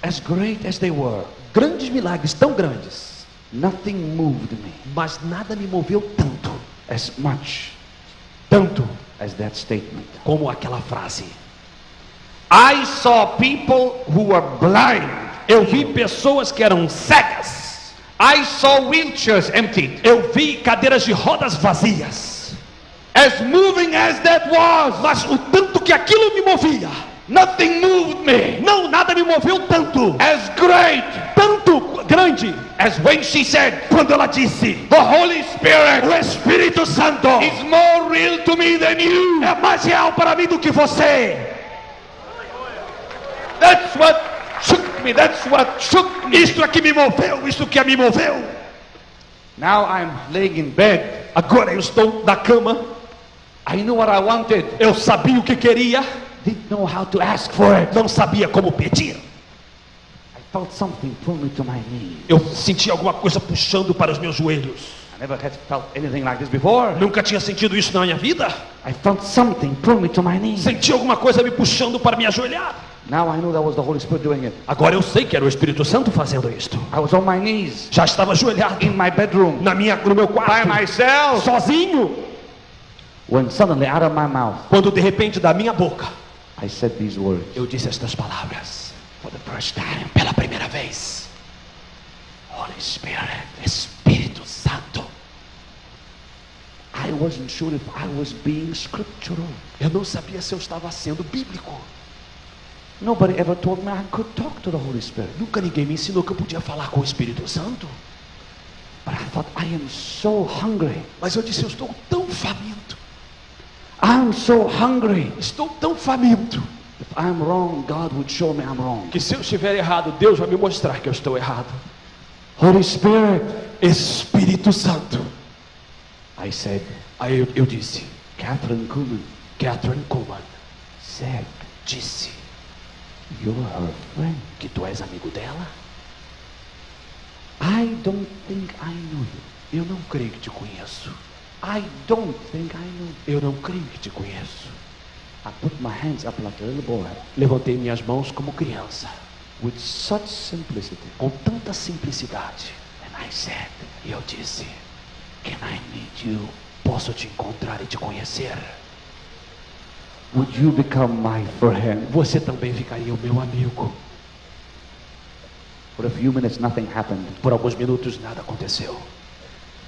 As great as they were, Grandes milagres, tão grandes. nothing moved me Mas nada me moveu tanto, as much tanto as that statement. como aquela frase. I saw people who were blind. Eu vi pessoas que eram cegas. I saw wheelchairs emptied. Eu vi cadeiras de rodas vazias. As moving as that was, Mas o tanto que aquilo me movia, nothing moved me não, nada me moveu tanto, as great tanto grande, as when she said, quando ela disse: the Holy Spirit o Espírito Santo is more real to me than you. é mais real para mim do que você. That's what shook me. That's what shook me. Isto é que me moveu, isto que me moveu. Now I'm laying in bed. Agora eu estou na cama. I knew what I wanted. Eu sabia o que queria, Didn't know how to ask for it. não sabia como pedir. I felt something pull me to my knees. Eu senti alguma coisa puxando para os meus joelhos. I never had felt anything like this before. Nunca tinha sentido isso na minha vida. I felt something pull me to my knees. Senti alguma coisa me puxando para me ajoelhar. Now I knew that was the Holy Spirit doing it. Agora eu sei que era o Espírito Santo fazendo isto. I was on my knees Já estava ajoelhado in my bedroom no meu by quarto, myself sozinho, when suddenly out of my mouth quando de repente da minha boca I said these words. eu disse estas palavras. For the first time, pela primeira vez. Holy Spirit, Espírito Santo. I wasn't sure if I was being scriptural. Eu não sabia se eu estava sendo bíblico. Nobody ever told me I could talk to the Holy Spirit. Nunca ninguém me ensinou que eu podia falar com o Espírito Santo. But I thought, I am so hungry. Mas eu disse, eu estou tão faminto. I'm so hungry. Estou tão faminto. If I'm wrong, God would show me I'm wrong. Que se eu estiver errado, Deus vai me mostrar que eu estou errado. Holy Spirit, Espírito Santo. I said, Aí eu disse, Catherine Kuhlman Catherine Kuhlman said, disse you're her friend. que tu és amigo dela. I don't think I know you. Eu não creio que te conheço. I don't think I know you. Eu não creio que te conheço. I put my hands up like a little boy Levantei minhas mãos como criança, with such simplicity. com tanta simplicidade. And I said, E eu disse, can I meet you? posso te encontrar e te conhecer? Would you become my friend? Você também ficaria o meu amigo. For a few minutes, nothing happened. Por alguns minutos nada aconteceu.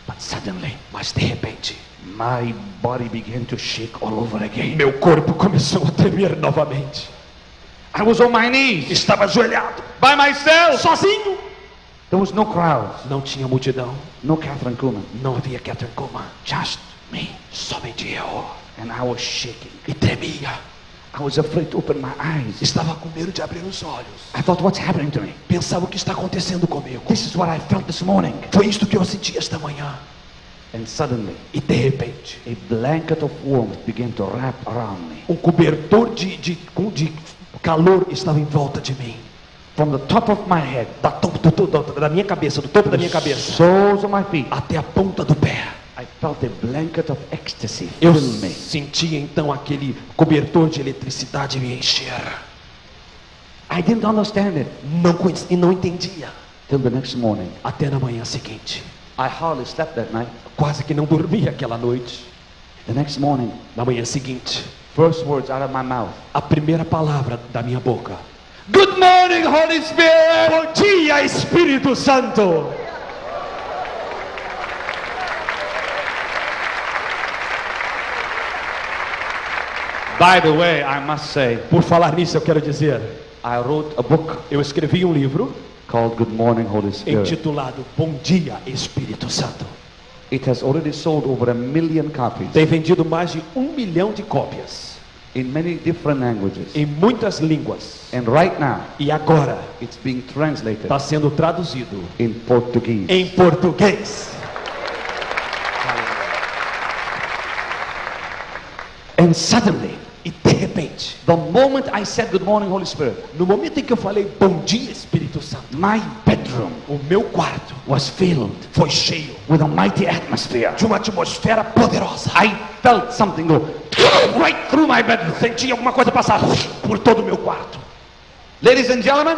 But suddenly, Mas de repente, my body began to shake all over again. meu corpo começou a tremer novamente. I was on my knees Estava ajoelhado, by myself. sozinho. There was no crowd, Não tinha multidão, no Catherine Kuhlman, não havia Catherine Kuhlman, just me. somente eu. And I was shaking. E tremia. I was afraid to open my eyes. Estava com medo de abrir os olhos. I thought, what's happening to me? Pensava o que está acontecendo comigo. This is what I felt this morning. Foi isto que eu senti esta manhã. And suddenly, E de repente, a blanket of warmth began to wrap around me. um cobertor de calor estava em volta de mim. From the top of my head, Da minha cabeça, do topo da minha cabeça, soles of my feet, até a ponta do pé. I felt a blanket of ecstasy Eu fill me. sentia então aquele cobertor de eletricidade me encher. I didn't understand it Não conhecia e não entendia. till the next morning. Até na manhã seguinte. I hardly slept that night. Quase que não dormi aquela noite. The next morning, Na manhã seguinte, first words out of my mouth. a primeira palavra da minha boca: Good morning, Holy Spirit! Bom dia, Espírito Santo! By the way, I must say, Por falar nisso, eu quero dizer, I wrote a book eu escrevi um livro called Good Morning, Holy Spirit. intitulado Bom Dia, Espírito Santo. It has already sold over 1 million copies Tem vendido mais de 1 milhão de cópias in many different languages. em muitas línguas. And right now, E agora it's being translated está sendo traduzido in Portuguese. em português. And suddenly, E de repente, the moment I said Good Morning, Holy Spirit, no momento em que eu falei Bom Dia, Espírito Santo, my bedroom o meu quarto was filled foi cheio with a mighty atmosphere. de uma atmosfera poderosa. I felt something go right through my bedroom. Senti alguma coisa passar por todo o meu quarto. Ladies and gentlemen,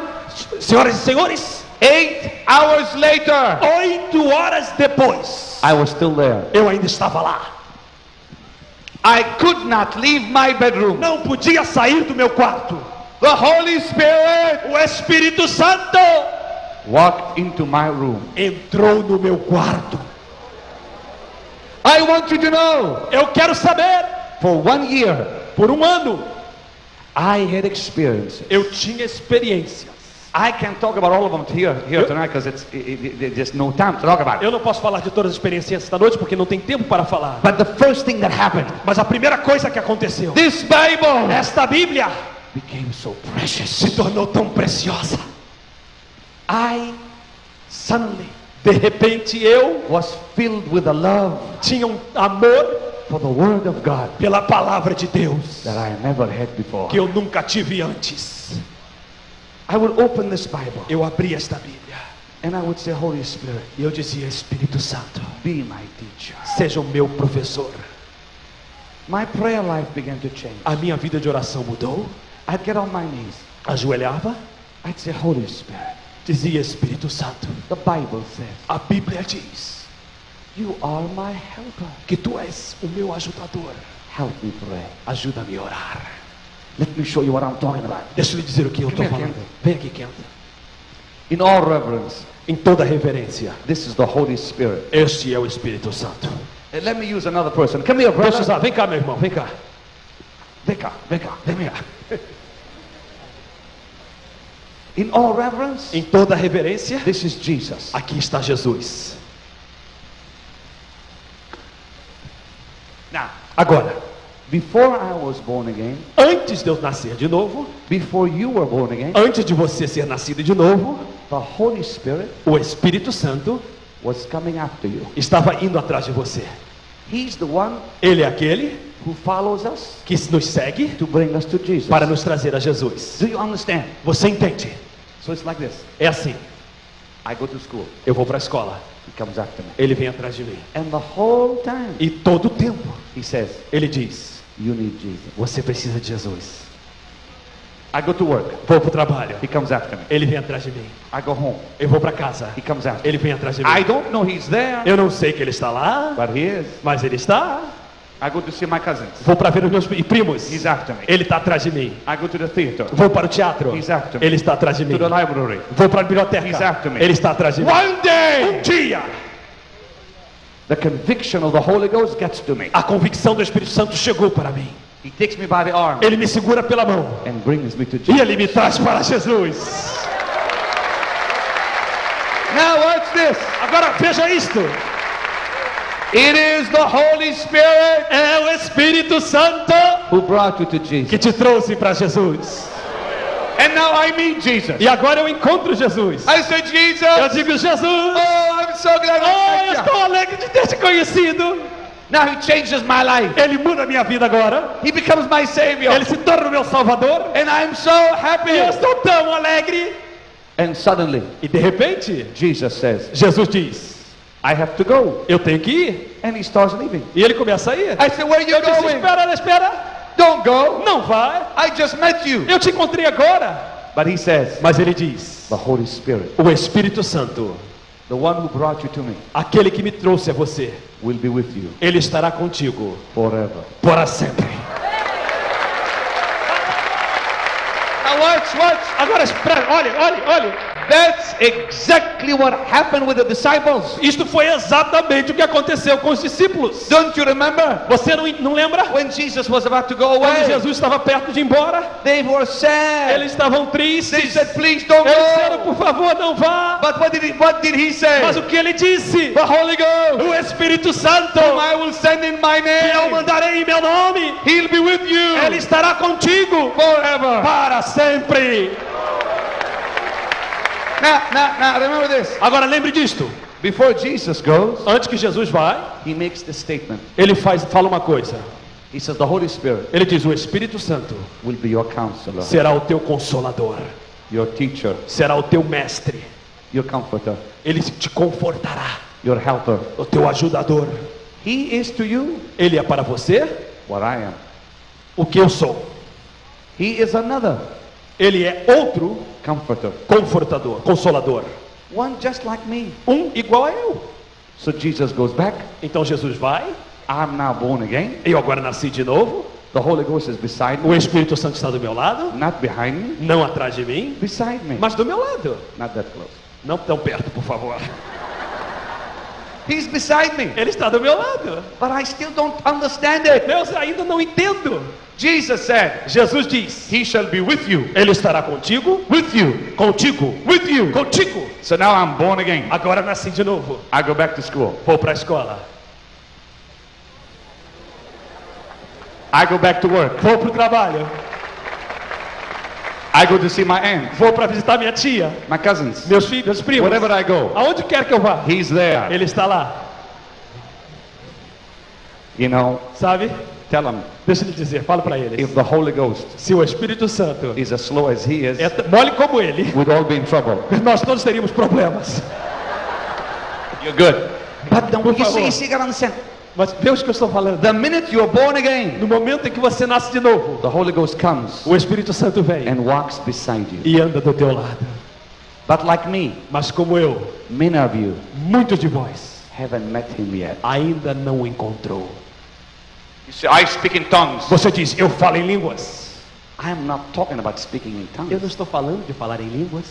Senhoras e senhores, 8 hours later, 8 horas depois, I was still there. eu ainda estava lá. I could not leave my bedroom. Não podia sair do meu quarto. The Holy Spirit O Espírito Santo walked into my room. entrou no meu quarto. I want you to know, Eu quero saber, for 1 year, por um ano, I had experiences. eu tinha experiências. I can't talk about all of them here tonight because there's just no time to talk about it. Eu não posso falar de todas as experiências esta noite porque não tem tempo para falar. But the first thing that happened, Mas a primeira coisa que aconteceu, this Bible esta Bíblia became so precious. se tornou tão preciosa. Suddenly De repente eu was filled with a love tinha um amor for the Word of God pela palavra de Deus that I never had before. que eu nunca tive antes. I would open this Bible Eu abri esta Bíblia and I would say, Holy Spirit, e eu dizia: Espírito Santo, be my teacher. seja o meu professor. My prayer life began to change. A minha vida de oração mudou. I'd get on my knees. Ajoelhava, I'd say, Holy Spirit, dizia: Espírito Santo, the Bible says, a Bíblia diz you are my helper. que tu és o meu ajudador. Help me pray. Ajuda-me a orar. Let me show you what I'm talking about. Deixa eu lhe dizer o que eu estou Vem aqui, falando. Kenta. Vem aqui, Kenta. In all reverence, Em toda reverência, this is the Holy Spirit. este é o Espírito Santo. Let me use another person. Come here, Deixa eu brother. usar. Vem cá, meu irmão, vem cá. Vem cá, vem cá, vem cá. In all reverence, Em toda reverência, this is Jesus. aqui está Jesus. Now, Agora, before I was born again, antes de eu nascer de novo, before you were born again, antes de você ser nascido de novo, the Holy Spirit o Espírito Santo was coming after you. estava indo atrás de você. He's the one Ele é aquele who follows us que nos segue to bring us to Jesus. para nos trazer a Jesus. Do you understand? Você entende? So it's like this. É assim. I go to school. Eu vou para a escola. He comes after me. Ele vem atrás de mim. And the whole time, E todo o tempo, he says, ele diz: you need Jesus. você precisa de Jesus. I go to work. Vou para o trabalho. He comes after me. Ele vem atrás de mim. I go home. Eu vou para casa. He comes after me. Ele vem atrás de mim. I don't know he's there, Eu não sei que ele está lá, but he is. mas ele está. I go to see my cousins. Vou para ver os meus primos. He's after me. Ele está atrás de mim. I go to the theater, Vou para o teatro. He's after me. Ele está atrás de mim. to the library. Vou para a biblioteca. He's after me. Ele está atrás de mim. One day, Dia, the conviction of the Holy Ghost gets to me. a convicção do Espírito Santo chegou para mim. He takes me by the arm Ele me segura pela mão and brings me to e Jesus. ele me traz para Jesus. Now watch this. Agora veja isto. It is the Holy Spirit É o Espírito Santo who brought you to Jesus. que te trouxe para Jesus. And now I meet Jesus. E agora eu encontro Jesus. I said, Jesus, Eu digo, Jesus, oh, I'm so glad oh, I eu met you. estou alegre de ter te conhecido. Now he changes my life. Ele muda a minha vida agora. He becomes my savior. Ele se torna o meu Salvador. And I'm so E eu happy. estou tão alegre. And suddenly, E de repente, Jesus says, Jesus diz, I have to go. eu tenho que ir. And he starts leaving. E ele começa a ir. I said, where are you Eu disse, going? espera, espera. Don't go. Não vai. I just met you. Eu te encontrei agora. But he says, Mas ele diz, the Holy Spirit, o Espírito Santo, the one who brought you to me, aquele que me trouxe a você, will be with you ele estará contigo forever. para sempre. Now watch. Agora espera, olhe. That's exactly what happened with the disciples. Isto foi exatamente o que aconteceu com os discípulos. Don't you remember? Você não lembra? When Jesus was about to go Quando away, Jesus estava perto de ir embora, they were sad. eles estavam They tristes. said, please don't Eles disseram, go. por favor, não vá. But what did he say? Mas o que ele disse? The Holy Ghost, O Espírito Santo, whom I will send in my que eu name, mandarei em meu nome, he'll be with you ele estará contigo forever. para sempre. Now, remember this. Agora lembre disto. Before Jesus goes, Antes que Jesus vai, he makes the statement. ele fala uma coisa. He says, the Holy Spirit Ele diz, o Espírito Santo will be your counselor, será o teu consolador, your teacher, será o teu mestre, your comforter, ele te confortará, your helper. o teu ajudador. He is to you Ele é para você what I am. o que eu sou. He is another Ele é outro comforter, confortador, consolador. one just like me. Igual a eu. So Jesus goes back. Então Jesus vai, I'm now born again. eu agora nasci de novo, The Holy Ghost is beside o me, Espírito Santo está do meu lado, not behind me, não atrás de mim, beside me, mas do meu lado. not that close. Não tão perto, por favor. He's beside me, Ele está do meu lado. but I still don't understand it. Eu ainda não entendo. Jesus said, Jesus diz, He shall be with you, ele estará contigo, contigo. contigo. So now I'm born again. Agora nasci de novo. I go back to school. Vou para a escola. I go back to work. Vou para o trabalho. I go to see my aunt, Vou para visitar minha tia, my cousins, meus filhos, meus primos. wherever I go. Aonde quer que eu vá, He's there. ele está lá. You know, Sabe? tell him, Deixa eu lhe dizer, fala para eles. if the Holy Ghost Se o Espírito Santo is as slow as he is, é mole como ele, we'd all be in trouble. nós todos teríamos problemas. You're good. But Por favor. you see, you gotta understand. Mas veja o que eu estou falando. The minute you're born again, No momento em que você nasce de novo, the Holy Ghost comes o Espírito Santo vem and walks beside you. e anda do teu lado. But like me, Mas como eu, many of you muitos de vós haven't met him yet. ainda não o encontrou. You say, I speak in tongues. Você diz, eu falo em línguas. I'm not talking about speaking in Eu não tongues. estou falando de falar em línguas.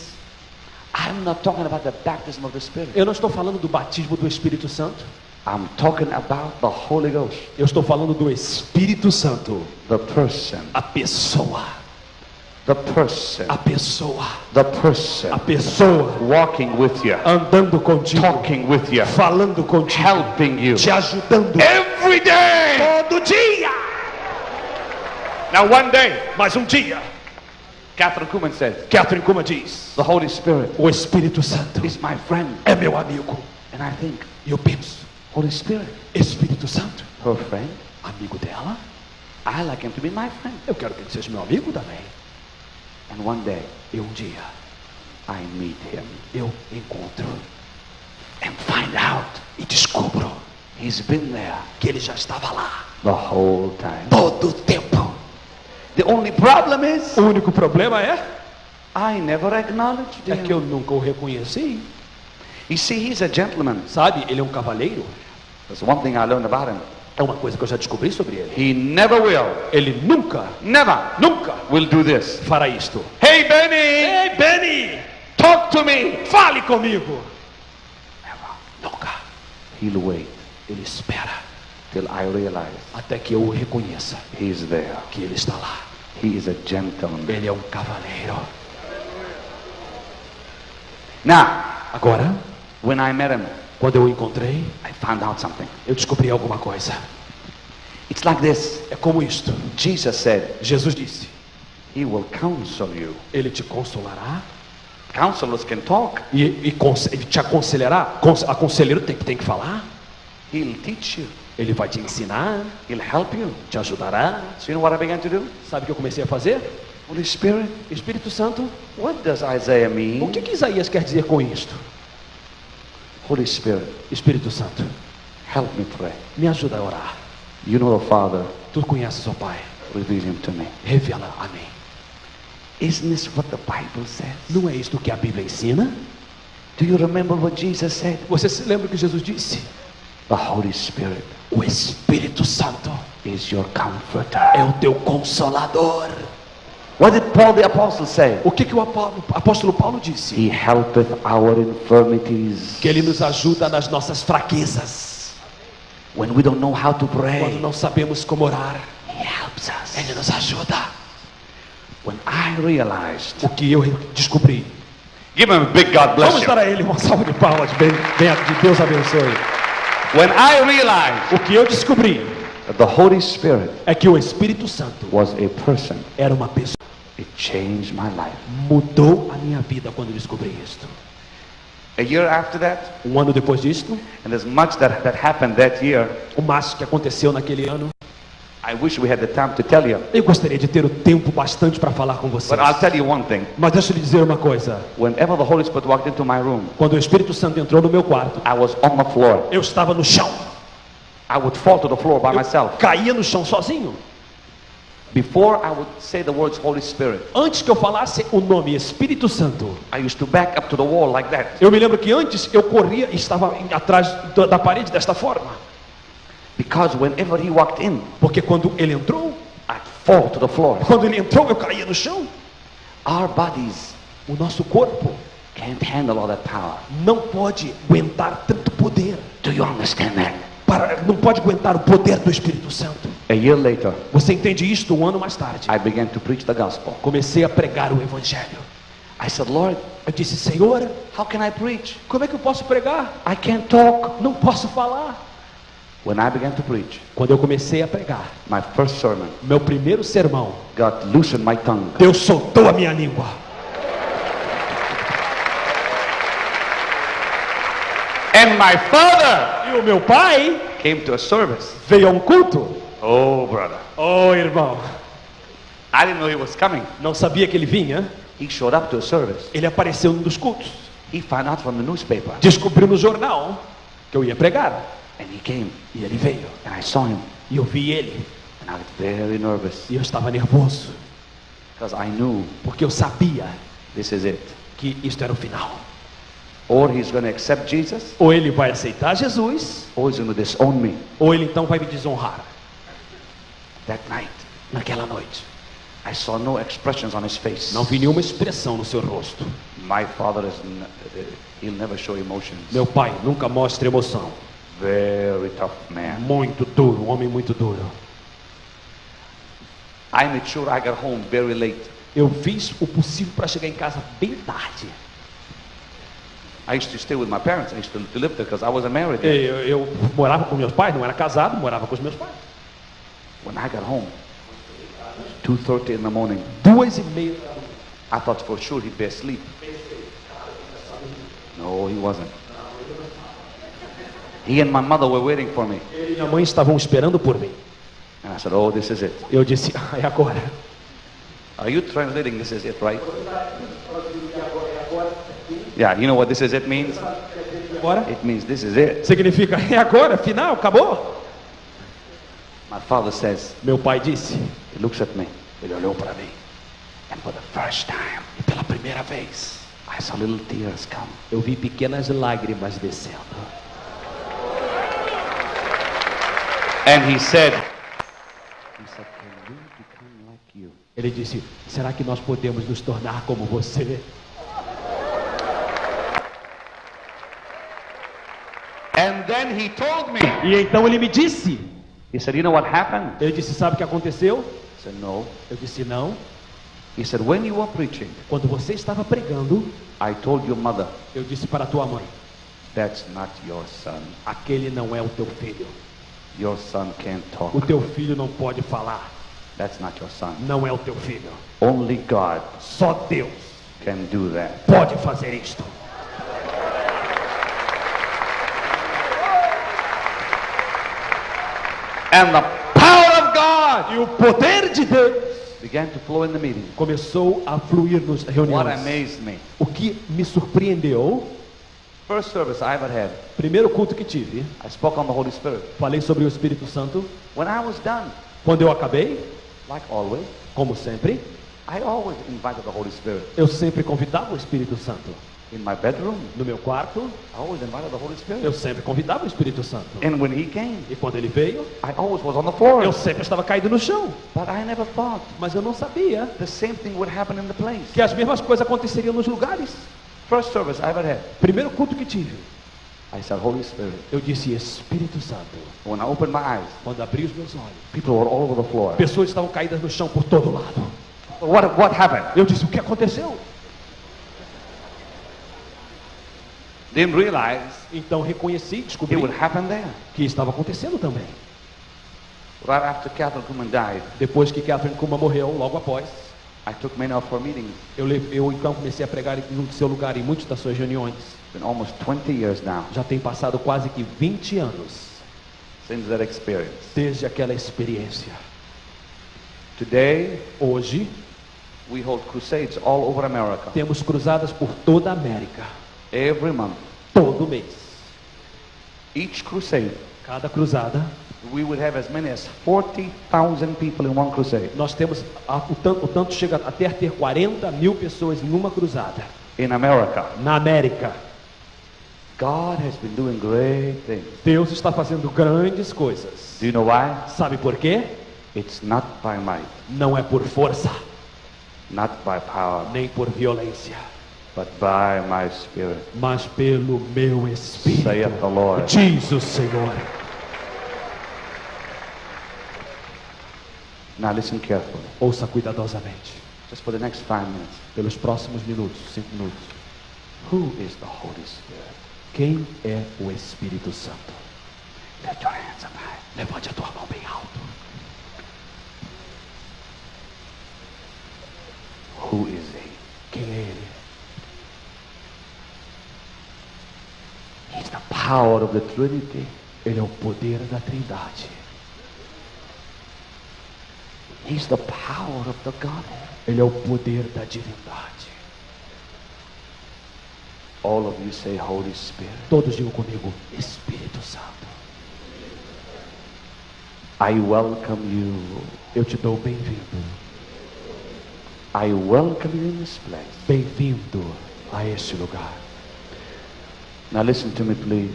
I'm not talking about the baptism of the Spirit. Eu não estou falando do batismo do Espírito Santo. I'm talking about the Holy Ghost, Eu estou falando do Espírito Santo. the person, A pessoa. the person, A pessoa. the person A pessoa walking with you, andando contigo. talking with you, Falando contigo. helping you Te ajudando. every day. Todo dia. Now one day, Mas um dia, Catherine Kuhlman says, Catherine Kuma diz, the Holy Spirit o Espírito Santo is my friend. é meu amigo. And I think, E eu penso, Holy Spirit, Espírito Santo, her friend? amigo dela? I like him to be my friend. Eu quero que ele seja meu amigo também. And one day, E um dia, I meet him eu encontro and find out e descubro he's been there que ele já estava lá the whole time. todo o tempo. The only problem is, O único problema é I never acknowledged que eu him. nunca o reconheci. You see, he's a gentleman. Sabe, ele é um cavaleiro. That's one thing I learned about him. É uma coisa que eu já descobri sobre ele. He never will, Ele nunca nunca will do this. fará isto. Hey, Benny, Ei, Benny, talk to me. fale comigo. Nunca. He'll wait Ele espera till I realize até que eu o reconheça he's there. que ele está lá. He is a gentleman. Ele é um cavaleiro. Now, Agora, when I met him, quando eu o encontrei, I found out something. eu descobri alguma coisa. It's like this. É como isto. Jesus said, Jesus disse: He will counsel you. Ele te consolará Counselors can talk. e te aconselhará. Aconselheiro tem que falar. He'll teach you. Ele vai te ensinar, He'll help you. te ajudará. So you know what I began to do? Sabe o que eu comecei a fazer? Holy Spirit, Espírito Santo, what does Isaiah o mean? que Isaías quer dizer com isto? Holy Spirit, Espírito Santo, help me pray. me ajuda a orar. You know the Father, Tu conheces o Pai, reveal him to me. revela a mim. Isn't this what the Bible says? Não é isto que a Bíblia ensina? Do you remember what Jesus said? Você se lembra que Jesus disse? The Holy Spirit O Espírito Santo is your comforter. é o teu consolador. What did Paul the Apostle say? O que o apóstolo Paulo disse? He helpeth our infirmities. Que ele nos ajuda nas nossas fraquezas. When we don't know how to Quando pray, não sabemos como orar, He helps us. ele nos ajuda. When I realized, O que eu descobri. give him a big God bless Vamos you. dar a ele uma salva de palmas. De Deus abençoe. When I realized O que eu descobri that the Holy Spirit é que o Espírito Santo was a person, era uma pessoa. it changed my life. Mudou a minha vida quando eu descobri isto. A year after that, Um ano depois disto, and there's much that happened that year, o mais que aconteceu naquele ano, I wish we had the time to tell you. eu gostaria de ter o tempo bastante para falar com vocês. But I'll tell you one thing. Mas deixa eu lhe dizer uma coisa. Whenever the Holy Spirit walked into my room, Quando o Espírito Santo entrou no meu quarto, I was on the floor. eu estava no chão. I would fall to the floor by myself. Caía no chão sozinho. Before I would say the words Holy Spirit, Antes que eu falasse o nome Espírito Santo, I used to back up to the wall like that. eu me lembro que antes eu corria e estava atrás da parede desta forma. Because whenever he walked in, Porque quando ele entrou, I'd fall to the floor. quando ele entrou, eu caía no chão. Our bodies O nosso corpo can't handle all that power. não pode aguentar tanto poder. Do you understand that? Não pode aguentar o poder do Espírito Santo. A year later, Você entende isto? Um ano mais tarde, I began to preach the gospel. comecei a pregar o Evangelho. I said, Lord, Eu disse, Senhor, how can I preach? como é que eu posso pregar? I can't talk. Não posso falar. When I began to preach, Quando eu comecei a pregar, my first sermon, meu primeiro sermão, God loosened my tongue. Deus soltou a minha língua. And my father E o meu pai came to a service. veio a um culto. Oh, brother. Oh, irmão, I didn't know he was coming. não sabia que ele vinha. He showed up to a service. Ele apareceu num dos cultos. He found out from the newspaper. Descobriu no jornal que eu ia pregar. And he came. E ele veio. And I saw him. E eu vi ele. And I was very nervous. E eu estava nervoso. Because I knew Porque eu sabia this is it. que isto era o final. Or he's going to accept Jesus, Ou ele vai aceitar Jesus, or he's going to disown me. ou ele então vai me desonrar. That night, Naquela noite, I saw no expressions on his face. não vi nenhuma expressão no seu rosto. My father he'll never show emotions. Meu pai nunca mostra emoção. Very tough man. Muito duro, um homem muito duro. I made sure I got home very late. Eu fiz o possível para chegar em casa bem tarde. I used to stay with my parents. I used to live there because I wasn't married yet. Eu morava com meus pais, não era casado, morava com os meus pais. When I got home, 2:30 in the morning, 2:30 da manhã. I thought for sure he'd be asleep. No, he wasn't. He and my mother were waiting for me. Ele e minha mãe estavam esperando por mim. And I said, oh, this is it. Eu disse, é agora. Are you translating this is it, right? Yeah, you know what this is it means? Agora It means this is it. significa, é agora, final, acabou. My father says, Meu pai disse, he looks at me, ele olhou para mim. and for the first time, E pela primeira vez, I saw little tears come. eu vi pequenas lágrimas descendo. And he said, can we become like you? Ele disse, será que nós podemos nos tornar como você? And then he told me, E então ele me disse, he said, you know what happened? ele disse, sabe o que aconteceu? I said, no. Eu disse, não. He said, when you were preaching, Quando você estava pregando, I told your mother, eu disse para tua mãe, that's not your son. aquele não é o teu filho. Your son can't talk. O teu filho não pode falar. That's not your son. Não é o teu filho. Only God Só Deus can do that. pode fazer isto. And the power of God E o poder de Deus began to flow in the meeting. começou a fluir nas What reuniões. amazed me. O que me surpreendeu, First service I ever had, primeiro culto que tive, I spoke on the Holy Spirit. falei sobre o Espírito Santo. When I was done, Quando eu acabei, like always, como sempre, I always invited the Holy Spirit. eu sempre convidava o Espírito Santo. In my bedroom, No meu quarto, I always invited the Holy Spirit. eu sempre convidava o Espírito Santo. And when he came, E quando ele veio, I always was on the floor. eu sempre estava caído no chão. But I never thought Mas eu não sabia the same thing would happen in the place. que as mesmas coisas aconteceriam nos lugares. First service I ever had, Primeiro culto que tive, I said, Holy Spirit. eu disse Espírito Santo. When I opened my eyes, Quando abri os meus olhos, people were all over the floor. pessoas estavam caídas no chão por todo lado. What happened? Eu disse, o que aconteceu? Didn't realize Então reconheci, it descobri would happen there. que estava acontecendo também. Right after Catherine Kuhlman died, Depois que Catherine Kuma morreu, logo após, I took many of her meetings. eu então comecei a pregar no seu lugar em muitas das suas reuniões. It's been almost 20 years now Já tem passado quase que 20 anos since that experience. desde aquela experiência. Today, Hoje, we hold crusades all over America. temos cruzadas por toda a América, Every month, todo mês. each crusade, Cada cruzada, we would have as many as 40,000 people in one crusade. nós temos, o tanto chega até ter 40 mil pessoas em uma cruzada. In America, Na América, God has been doing great things. Deus está fazendo grandes coisas. Do you know why? Sabe por quê? It's not by might, Não é por força, not by power, nem por violência, but by my spirit, mas pelo meu Espírito, saith the Lord. diz o Senhor. Now listen carefully. Ouça cuidadosamente, Just for the next 5 minutes. pelos próximos minutos, 5 minutos. Who is the Holy Spirit? Quem é o Espírito Santo? Lift your hands up high. Levante a tua mão bem alto. Who is he? Quem é Ele? He's the power of the Trinity. Ele é o poder da Trindade. He's the power of the Godhead. Ele é o poder da divindade. All of you say Holy Spirit. Todos digam comigo, Espírito Santo. I welcome you. Eu te dou bem-vindo. I welcome you in this place. Bem-vindo a este lugar. Now listen to me, please.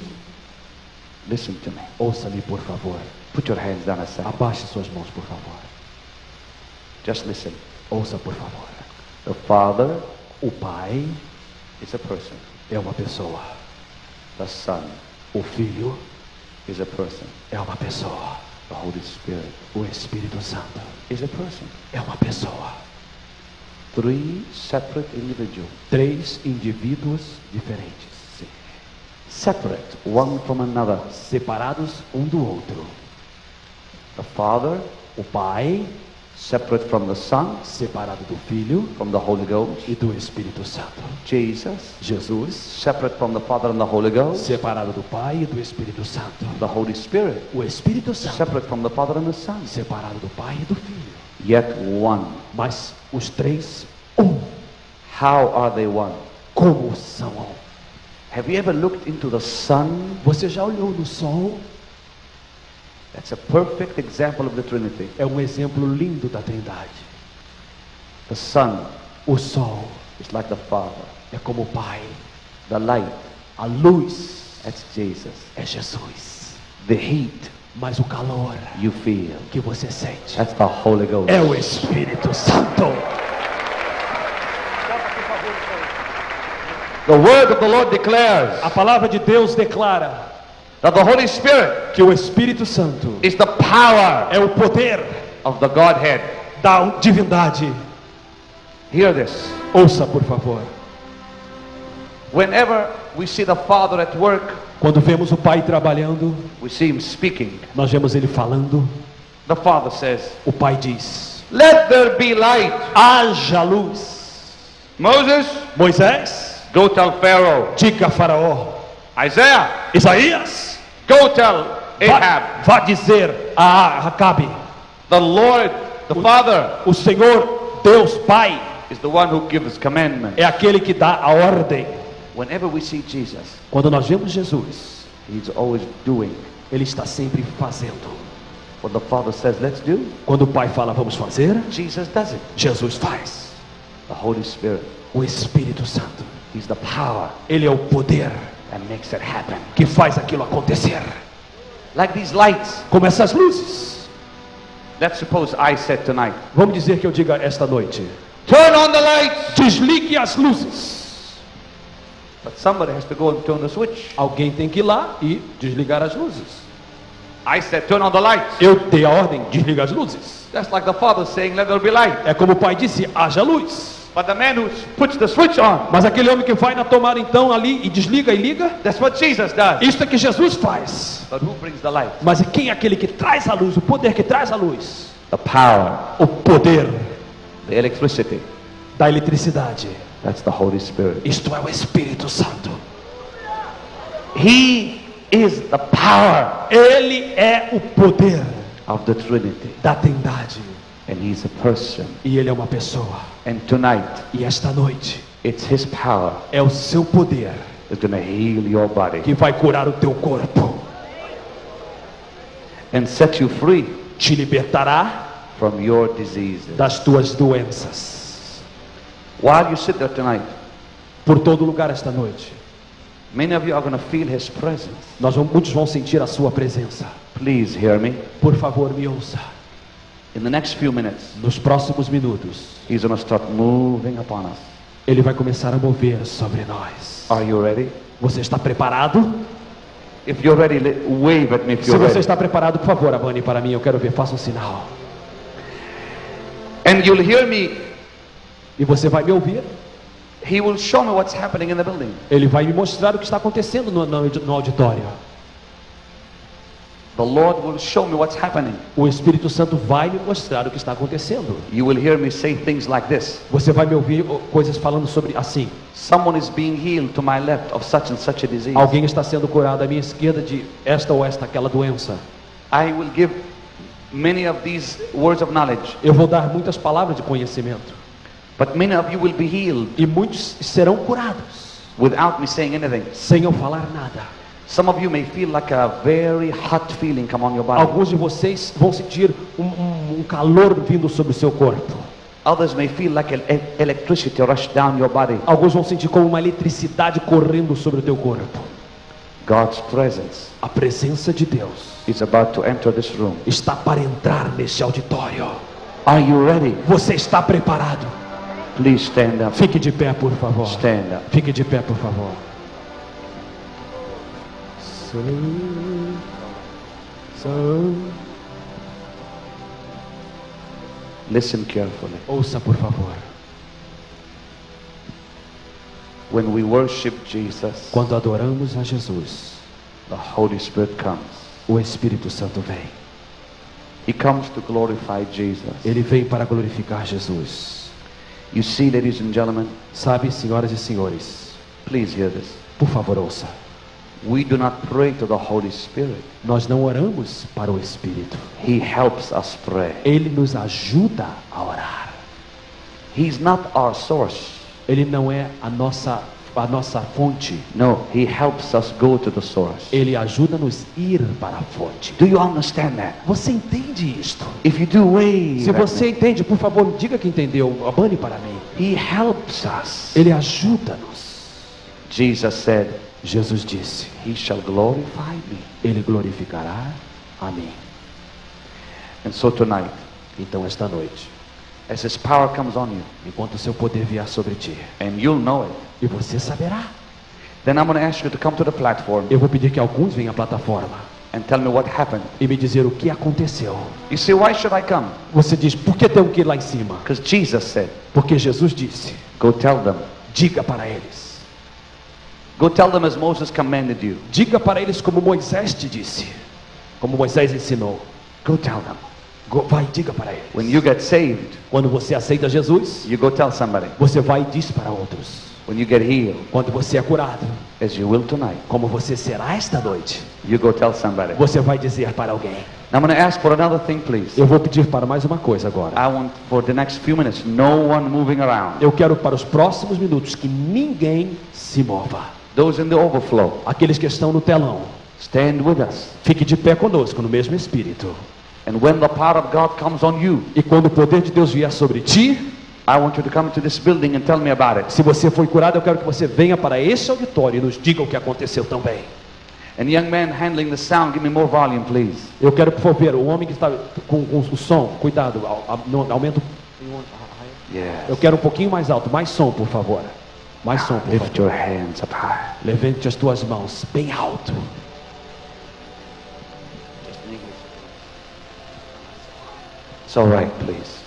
Listen to me. Ouça-me, por favor. Put your hands down a second. Abaixe suas mãos, por favor. Just listen. Ouça, por favor. The Father O Pai is a person. é uma pessoa. The Son O Filho is a person. é uma pessoa. The Holy Spirit O Espírito Santo is a person. é uma pessoa. 3 separate individuals. 3 indivíduos diferentes. Sim. Separate one from another. Separados um do outro. The Father O Pai separate from the Son, separado do Filho from the Holy Ghost. e do Espírito Santo. Jesus Jesus separate from the Father and the Holy Ghost. separado do Pai e do Espírito Santo. The Holy Spirit O Espírito Santo separate from the Father and the Son. separado do Pai e do Filho. Yet one. Mas os 3, How are they one? como são um? Have you ever looked into the sun? Você já olhou no Sol? That's a perfect example of the Trinity. É um exemplo lindo da Trindade. The sun O Sol is like the Father. é como o Pai. The light, A luz that's Jesus. é Jesus. The heat Mas o calor you feel, que você sente that's the Holy Ghost. é o Espírito Santo. The word of the Lord declares A palavra de Deus declara that the Holy Spirit que o Espírito Santo is the power é o poder of the Godhead. da divindade. Hear this. Ouça, por favor. Whenever we see the Father at work, Quando vemos o Pai trabalhando, we see Him speaking. nós vemos Ele falando. The Father says, O Pai diz: let there be light. haja luz. Moses, Moisés, go tell Pharaoh. diga a Faraó. Isaiah, Isaías, go tell Ahab. vá dizer a Acabe: The Lord, the Father, o Senhor, Deus Pai, is the one who gives commandments. é aquele que dá a ordem. Whenever we see Jesus, Quando nós vemos Jesus, He's always doing Ele está sempre fazendo. what the Father says, let's do. Quando o Pai fala vamos fazer, Jesus does it. Jesus faz. The Holy Spirit, O Espírito Santo, He's the power Ele é o poder that makes it happen. que faz aquilo acontecer. Like these lights. Como essas luzes. Let's suppose I said tonight, Vamos dizer que eu diga esta noite: turn on the lights. desligue as luzes. But somebody has to go and turn the switch. Alguém tem que ir lá e desligar as luzes. I said, turn on the lights. Eu dei a ordem, desliga as luzes. That's like the Father saying, let there be light. É como o Pai disse: haja luz. But the man who puts the switch on, Mas aquele homem que vai na tomada então ali e desliga e liga, that's what Jesus does. isso é que Jesus faz. But who brings the light? Mas quem é aquele que traz a luz? O poder que traz a luz? The power, O poder the electricity. da eletricidade. That's the Holy Spirit. Isto é o Espírito Santo. He is the power Ele é o poder of the Trinity. da Trindade. And He's a person. E Ele é uma pessoa. And tonight, E esta noite it's His power é o seu poder that's going to heal your body que vai curar o teu corpo. and set you free Te libertará from your diseases. das tuas doenças. While you sit there tonight, Por todo lugar esta noite, many of you are going to feel His presence. muitos vão sentir a sua presença. Please hear me. Por favor, me ouça. In the next few minutes, Nos próximos minutos, He's going to start moving upon us. Ele vai começar a mover sobre nós. Are you ready? Você está preparado? If you're ready, wave at me if Se you're você ready. está preparado, por favor, abane para mim. Eu quero ver, faça um sinal. And you'll hear me. E você vai me ouvir. He will show me what's happening in the building. Ele vai me mostrar o que está acontecendo no auditório. The Lord will show me what's happening. O Espírito Santo vai me mostrar o que está acontecendo. You will hear me say things like this. Você vai me ouvir coisas falando sobre assim. Someone is being healed to my left of such and such a disease. Alguém está sendo curado à minha esquerda de esta ou esta aquela doença. I will give many of these words of knowledge. Eu vou dar muitas palavras de conhecimento. But many of you will be healed E muitos serão curados without me saying anything. sem eu falar nada. Some of you may feel like a very hot feeling come on your body. Alguns de vocês vão sentir um calor vindo sobre o seu corpo. Others may feel like electricity rush down your body. Alguns vão sentir como uma eletricidade correndo sobre o teu corpo. God's presence A presença de Deus is about to enter this room. está para entrar neste auditório. Are you ready? Você está preparado? Please stand up. Fique de pé, por favor. Stand up. Fique de pé, por favor. Listen carefully. Ouça, por favor. When we worship Jesus, Quando adoramos a Jesus, the Holy Spirit comes. o Espírito Santo vem. He comes to glorify Jesus. Ele vem para glorificar Jesus. You see, ladies and gentlemen, Sabe, senhoras e senhores, please hear this. por favor, ouça. We do not pray to the Holy Spirit. Nós não oramos para o Espírito. He helps us pray. Ele nos ajuda a orar. He's not our source. Ele não é a nossa fonte. No, He helps us go to the source. Ele ajuda-nos a ir para a fonte. Do you understand that? Você entende isto? If you do, wave Se at você me. entende, por favor, diga que entendeu. Abane para mim. He helps us. Ele ajuda-nos. Jesus said, Jesus disse: He shall glorify me. Ele glorificará a mim. And so tonight, Então, esta noite, as His power comes on you, enquanto o seu poder vier sobre ti, and you'll know it, e você saberá, then I'm going to ask you to come to the platform eu vou pedir que alguns venham à plataforma and tell me what happened. e me dizer o que aconteceu. You say, why should I come? Você diz: por que tenho que ir lá em cima? Because Jesus said, Porque Jesus disse: go tell them, diga para eles, Go tell them as Moses commanded you. Diga para eles como Moisés te disse, como Moisés ensinou. Go tell them. Vai, diga para eles. When you get saved, Quando você aceita Jesus, you go tell somebody. você vai e diz para outros. When you get healed, Quando você é curado, as you will tonight, como você será esta noite, you go tell somebody. você vai dizer para alguém. I'm going to ask for another thing, please. Eu vou pedir para mais uma coisa agora. I want for the next few minutes, no one moving around. Eu quero para os próximos minutos que ninguém se mova. Those in the overflow, Aqueles que estão no telão, stand with us. fique de pé conosco no mesmo espírito. And when the power of God comes on you, E quando o poder de Deus vier sobre ti, I want you to come to this building and tell me about it. se você foi curado, eu quero que você venha para esse auditório e nos diga o que aconteceu também. And young man handling the sound, give me more volume, please. Eu quero, por favor, o homem que está com o som, cuidado, aumenta. Yes. Eu quero um pouquinho mais alto, mais som, por favor. Mais som, por Lift your favor. hands up high. Levante as tuas mãos bem alto. It's all right, please.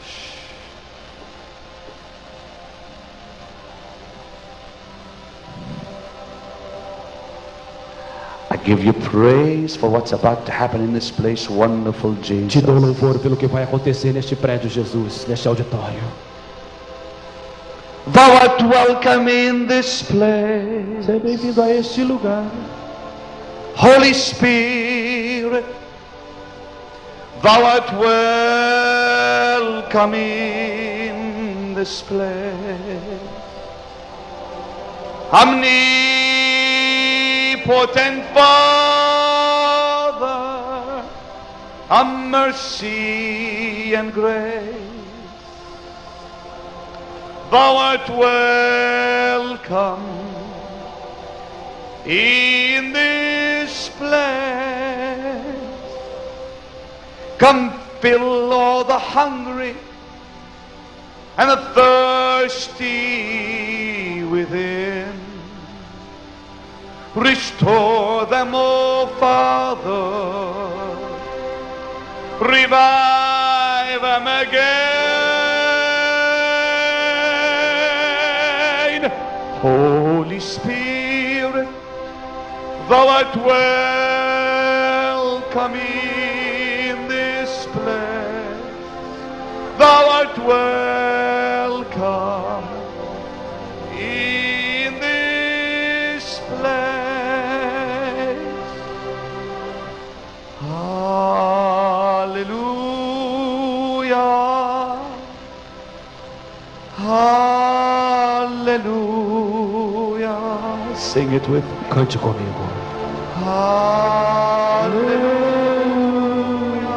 I give you praise for what's about to happen in this place, wonderful Jesus. Te dou louvor pelo que vai acontecer neste prédio, Jesus, neste auditório. Thou art welcome in this place. Seja bem-vindo a este lugar. Holy Spirit, thou art welcome in this place. Omnipotent Father, of mercy and grace, thou art welcome in this place. Come fill all the hungry and the thirsty within. Restore them, O Father. Revive them again. Holy Spirit, thou art welcome in this place. Thou art welcome in this place. Hallelujah. Hallelujah. Sing it with me. Cante comigo. Hallelujah.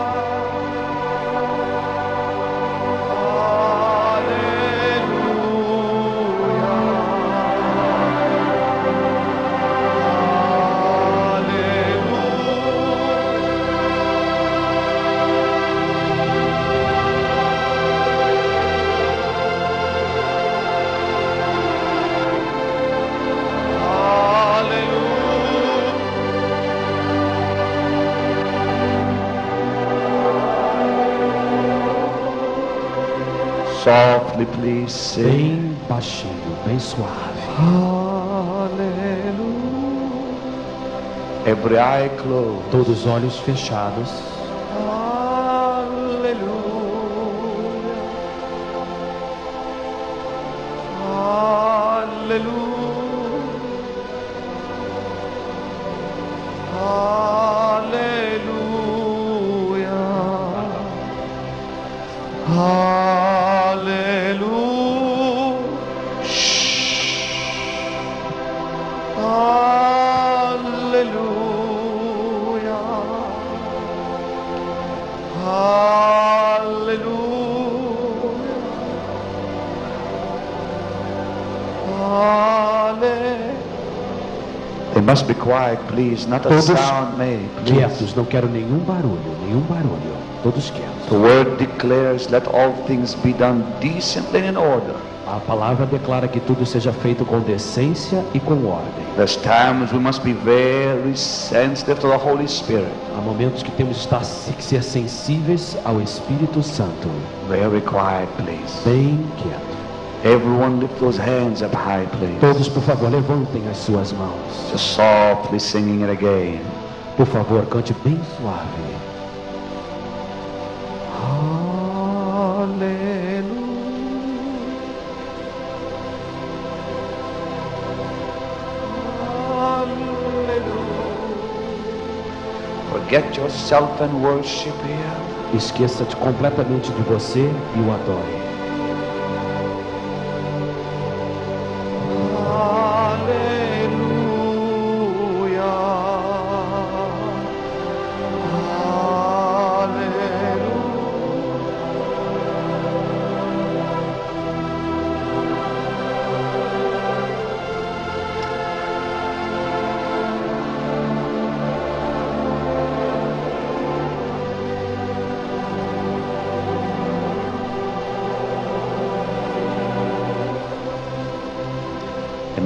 Softly, please sing. Bem baixinho, bem suave. Hallelujah. Every eye closed. Todos os olhos fechados. Hallelujah. Hallelujah. Hallelujah. Hallelujah. Hallelujah. They must be quiet, please. Not a Todos sound made. Please. quietos, não quero nenhum barulho, nenhum barulho. Todos quietos. The word declares, let all things be done decently and in order. A palavra declara que tudo seja feito com decência e com ordem. There's times we must be very sensitive to the Holy Spirit. Há momentos que temos que ser sensíveis ao Espírito Santo. Very quiet, please. Bem quieto. Everyone lift those hands up high, please. Todos, por favor, levantem as suas mãos. Just softly singing it again. Por favor, cante bem suave. Forget yourself and worship Him. Esqueça completamente de você e o adore.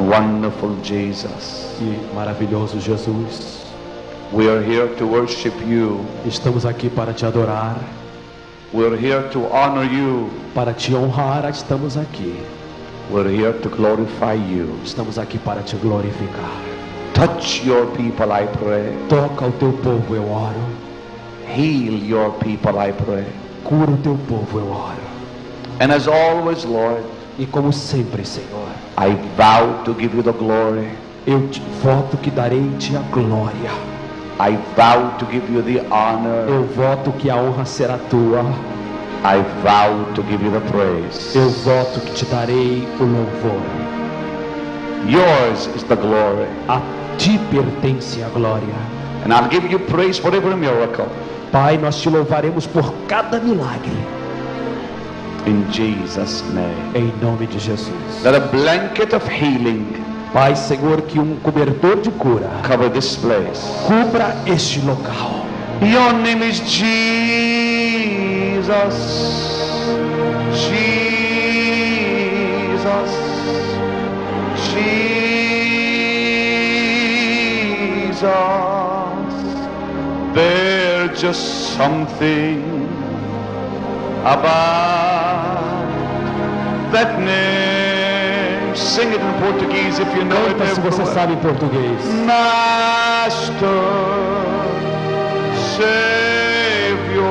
Wonderful Jesus. Que maravilhoso Jesus. We are here to worship you. Estamos aqui para te adorar. We are here to honor you. Para te honrar, estamos aqui. We are here to glorify you. Estamos aqui para te glorificar. Touch your people, I pray. Toca o teu povo, eu oro. Heal your people, I pray. Cura o teu povo, eu oro. And as always, Lord, e como sempre, Senhor, I vow to give you the glory. Eu te voto que darei-te a glória. I vow to give you the honor. Eu voto que a honra será tua. I vow to give you the praise. Eu voto que te darei o louvor. Yours is the glory. A ti pertence a glória. And I'll give you praise for every miracle. Pai, nós te louvaremos por cada milagre. In Jesus' name. Em nome de Jesus. Let a blanket of healing, Pai, Senhor, que cobertor de cura cover this place. Cubra este local. Your name is Jesus. Jesus. Jesus. There's just something about that name. Sing it in Portuguese if you know it. Canta se você sabe em português. Master, Savior,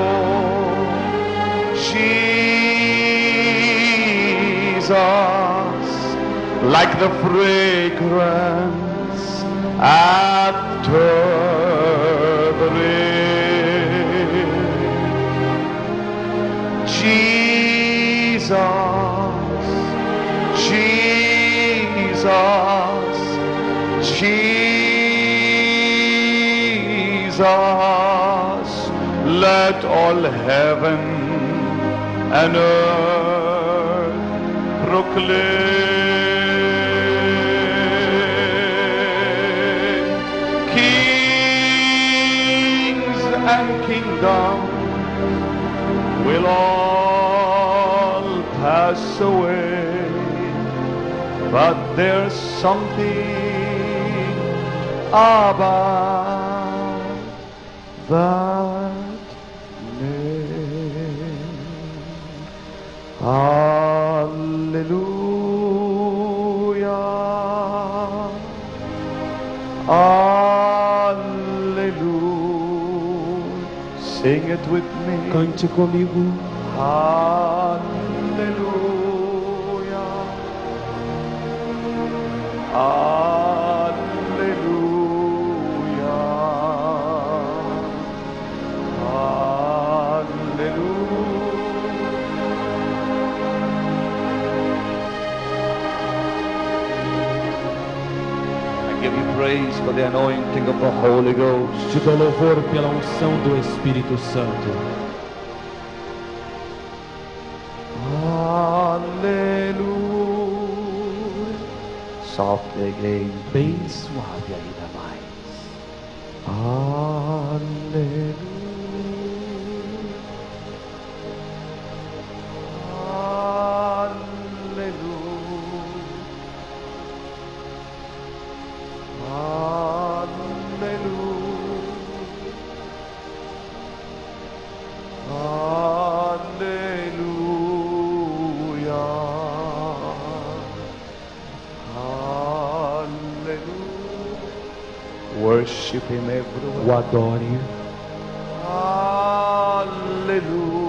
Jesus, like the fragrance after the rain. Jesus, Jesus, Jesus, let all heaven and earth proclaim. Kings and kingdoms will all pass away, but there's something about that name. Hallelujah. Hallelujah. Sing it with me. Cante comigo. Hallelujah. Hallelujah. Hallelujah. I give you praise for the anointing of the Holy Ghost. Te dou louvor pela unção do Espírito Santo. Hallelujah. Softly again. Bem suave ainda mais. Hallelujah. Hallelujah. Worship Him everywhere. O adore. Hallelujah.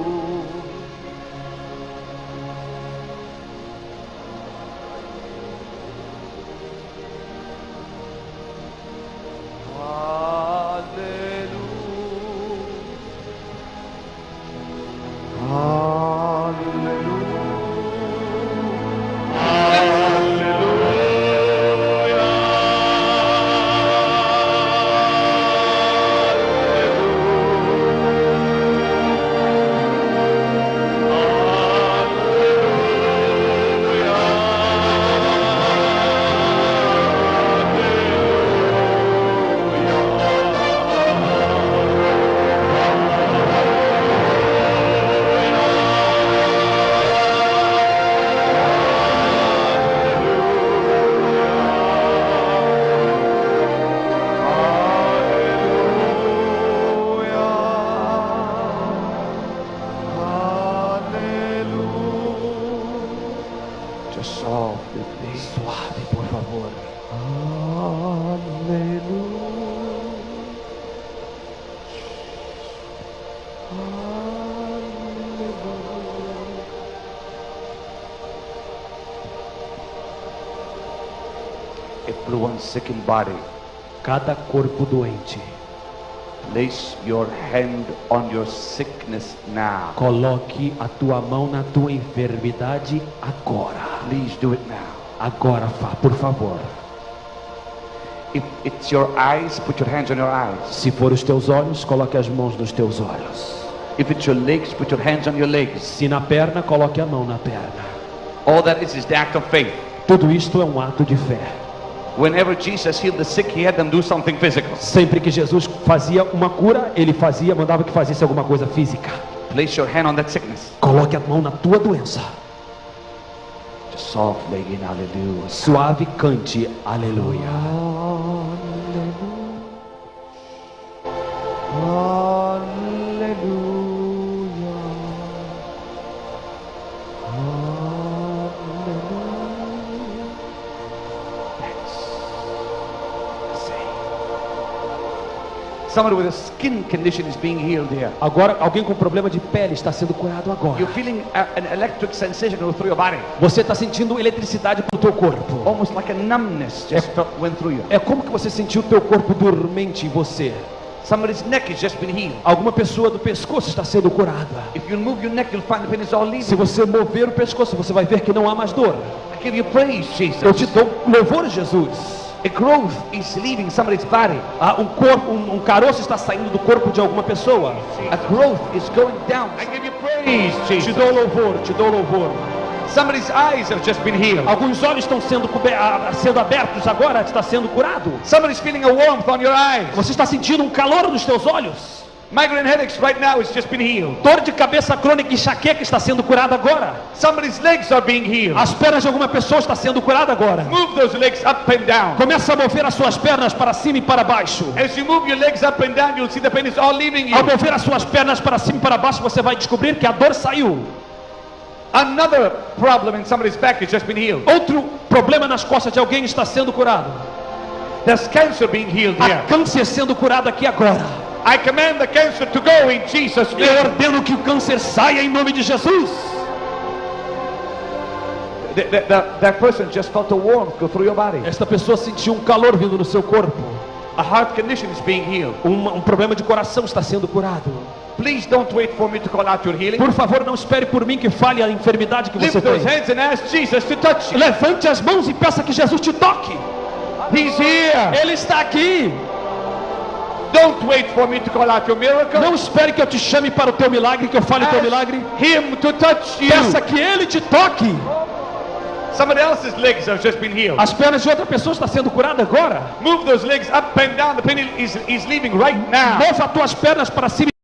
Suave, por favor. Everyone sick in body, Cada corpo doente, place your hand on your sickness now. coloque a tua mão na tua enfermidade agora. Please do it now. Agora, por favor. If it's your eyes, put your hands on your eyes. Se for os teus olhos, coloque as mãos nos teus olhos. If it's your legs, put your hands on your legs. Se na perna, coloque a mão na perna. All that is the act of faith. Tudo isto é um ato de fé. Whenever Jesus healed the sick, He had them do something physical. Sempre que Jesus fazia uma cura, ele mandava que fizesse alguma coisa física. Place your hand on that sickness. Coloque a mão na tua doença. Just softly again, hallelujah. Suave, cante, aleluia. Somebody with a skin condition is being healed here. Agora, alguém com problema de pele está sendo curado agora. You're feeling an electric sensation go through your body. Você está sentindo eletricidade no teu corpo. Almost like a numbness just went through you. É como que você sentiu o teu corpo dormente em você. Somebody's neck has just been healed. Alguma pessoa do pescoço está sendo curada. If you move your neck, you'll find the pain is all leaving. Se você mover o pescoço, você vai ver que não há mais dor. I give you praise, Jesus. Eu te dou louvor, Jesus. A growth is leaving somebody's body. Um caroço está saindo do corpo de alguma pessoa. A growth is going down. I give you praise, Te Jesus. dou louvor, te dou louvor. Somebody's eyes have just been healed. Alguns olhos estão sendo abertos agora, está sendo curado. Somebody's feeling a warmth on your eyes. Você está sentindo um calor nos teus olhos. Migraine headaches right now has just been healed. Dor de cabeça crônica e enxaqueca está sendo curada agora. Somebody's legs are being healed. As pernas de alguma pessoa está sendo curada agora. Move those legs up and down. Começa a mover as suas pernas para cima e para baixo. As you move your legs up and down, you'll see the pain is all leaving you. Ao mover as suas pernas para cima e para baixo, você vai descobrir que a dor saiu. Another problem in somebody's back has just been healed. Outro problema nas costas de alguém está sendo curado. There's cancer being healed Há here. câncer sendo curado aqui agora. I command the cancer to go in Jesus' Eu name. ordeno que o câncer saia em nome de Jesus. That person just felt a warmth go through your body. Esta pessoa sentiu um calor vindo no seu corpo. A heart condition is being healed. Um problema de coração está sendo curado. Please don't wait for me to call out your healing. Por favor, não espere por mim que fale a enfermidade que você Lift those tem. hands and ask Jesus to touch you. Levante as mãos e peça que Jesus te toque. He's here. Ele está aqui. Don't wait for me to call out your miracle. Não espere que eu te chame para o teu milagre, que eu fale o teu milagre. Him to touch you. Peça que Ele te toque. Somebody else's legs have just been healed. As pernas de outra pessoa estão sendo curadas agora. Move those legs up and down. The pain is leaving right now. Mova as tuas pernas para cima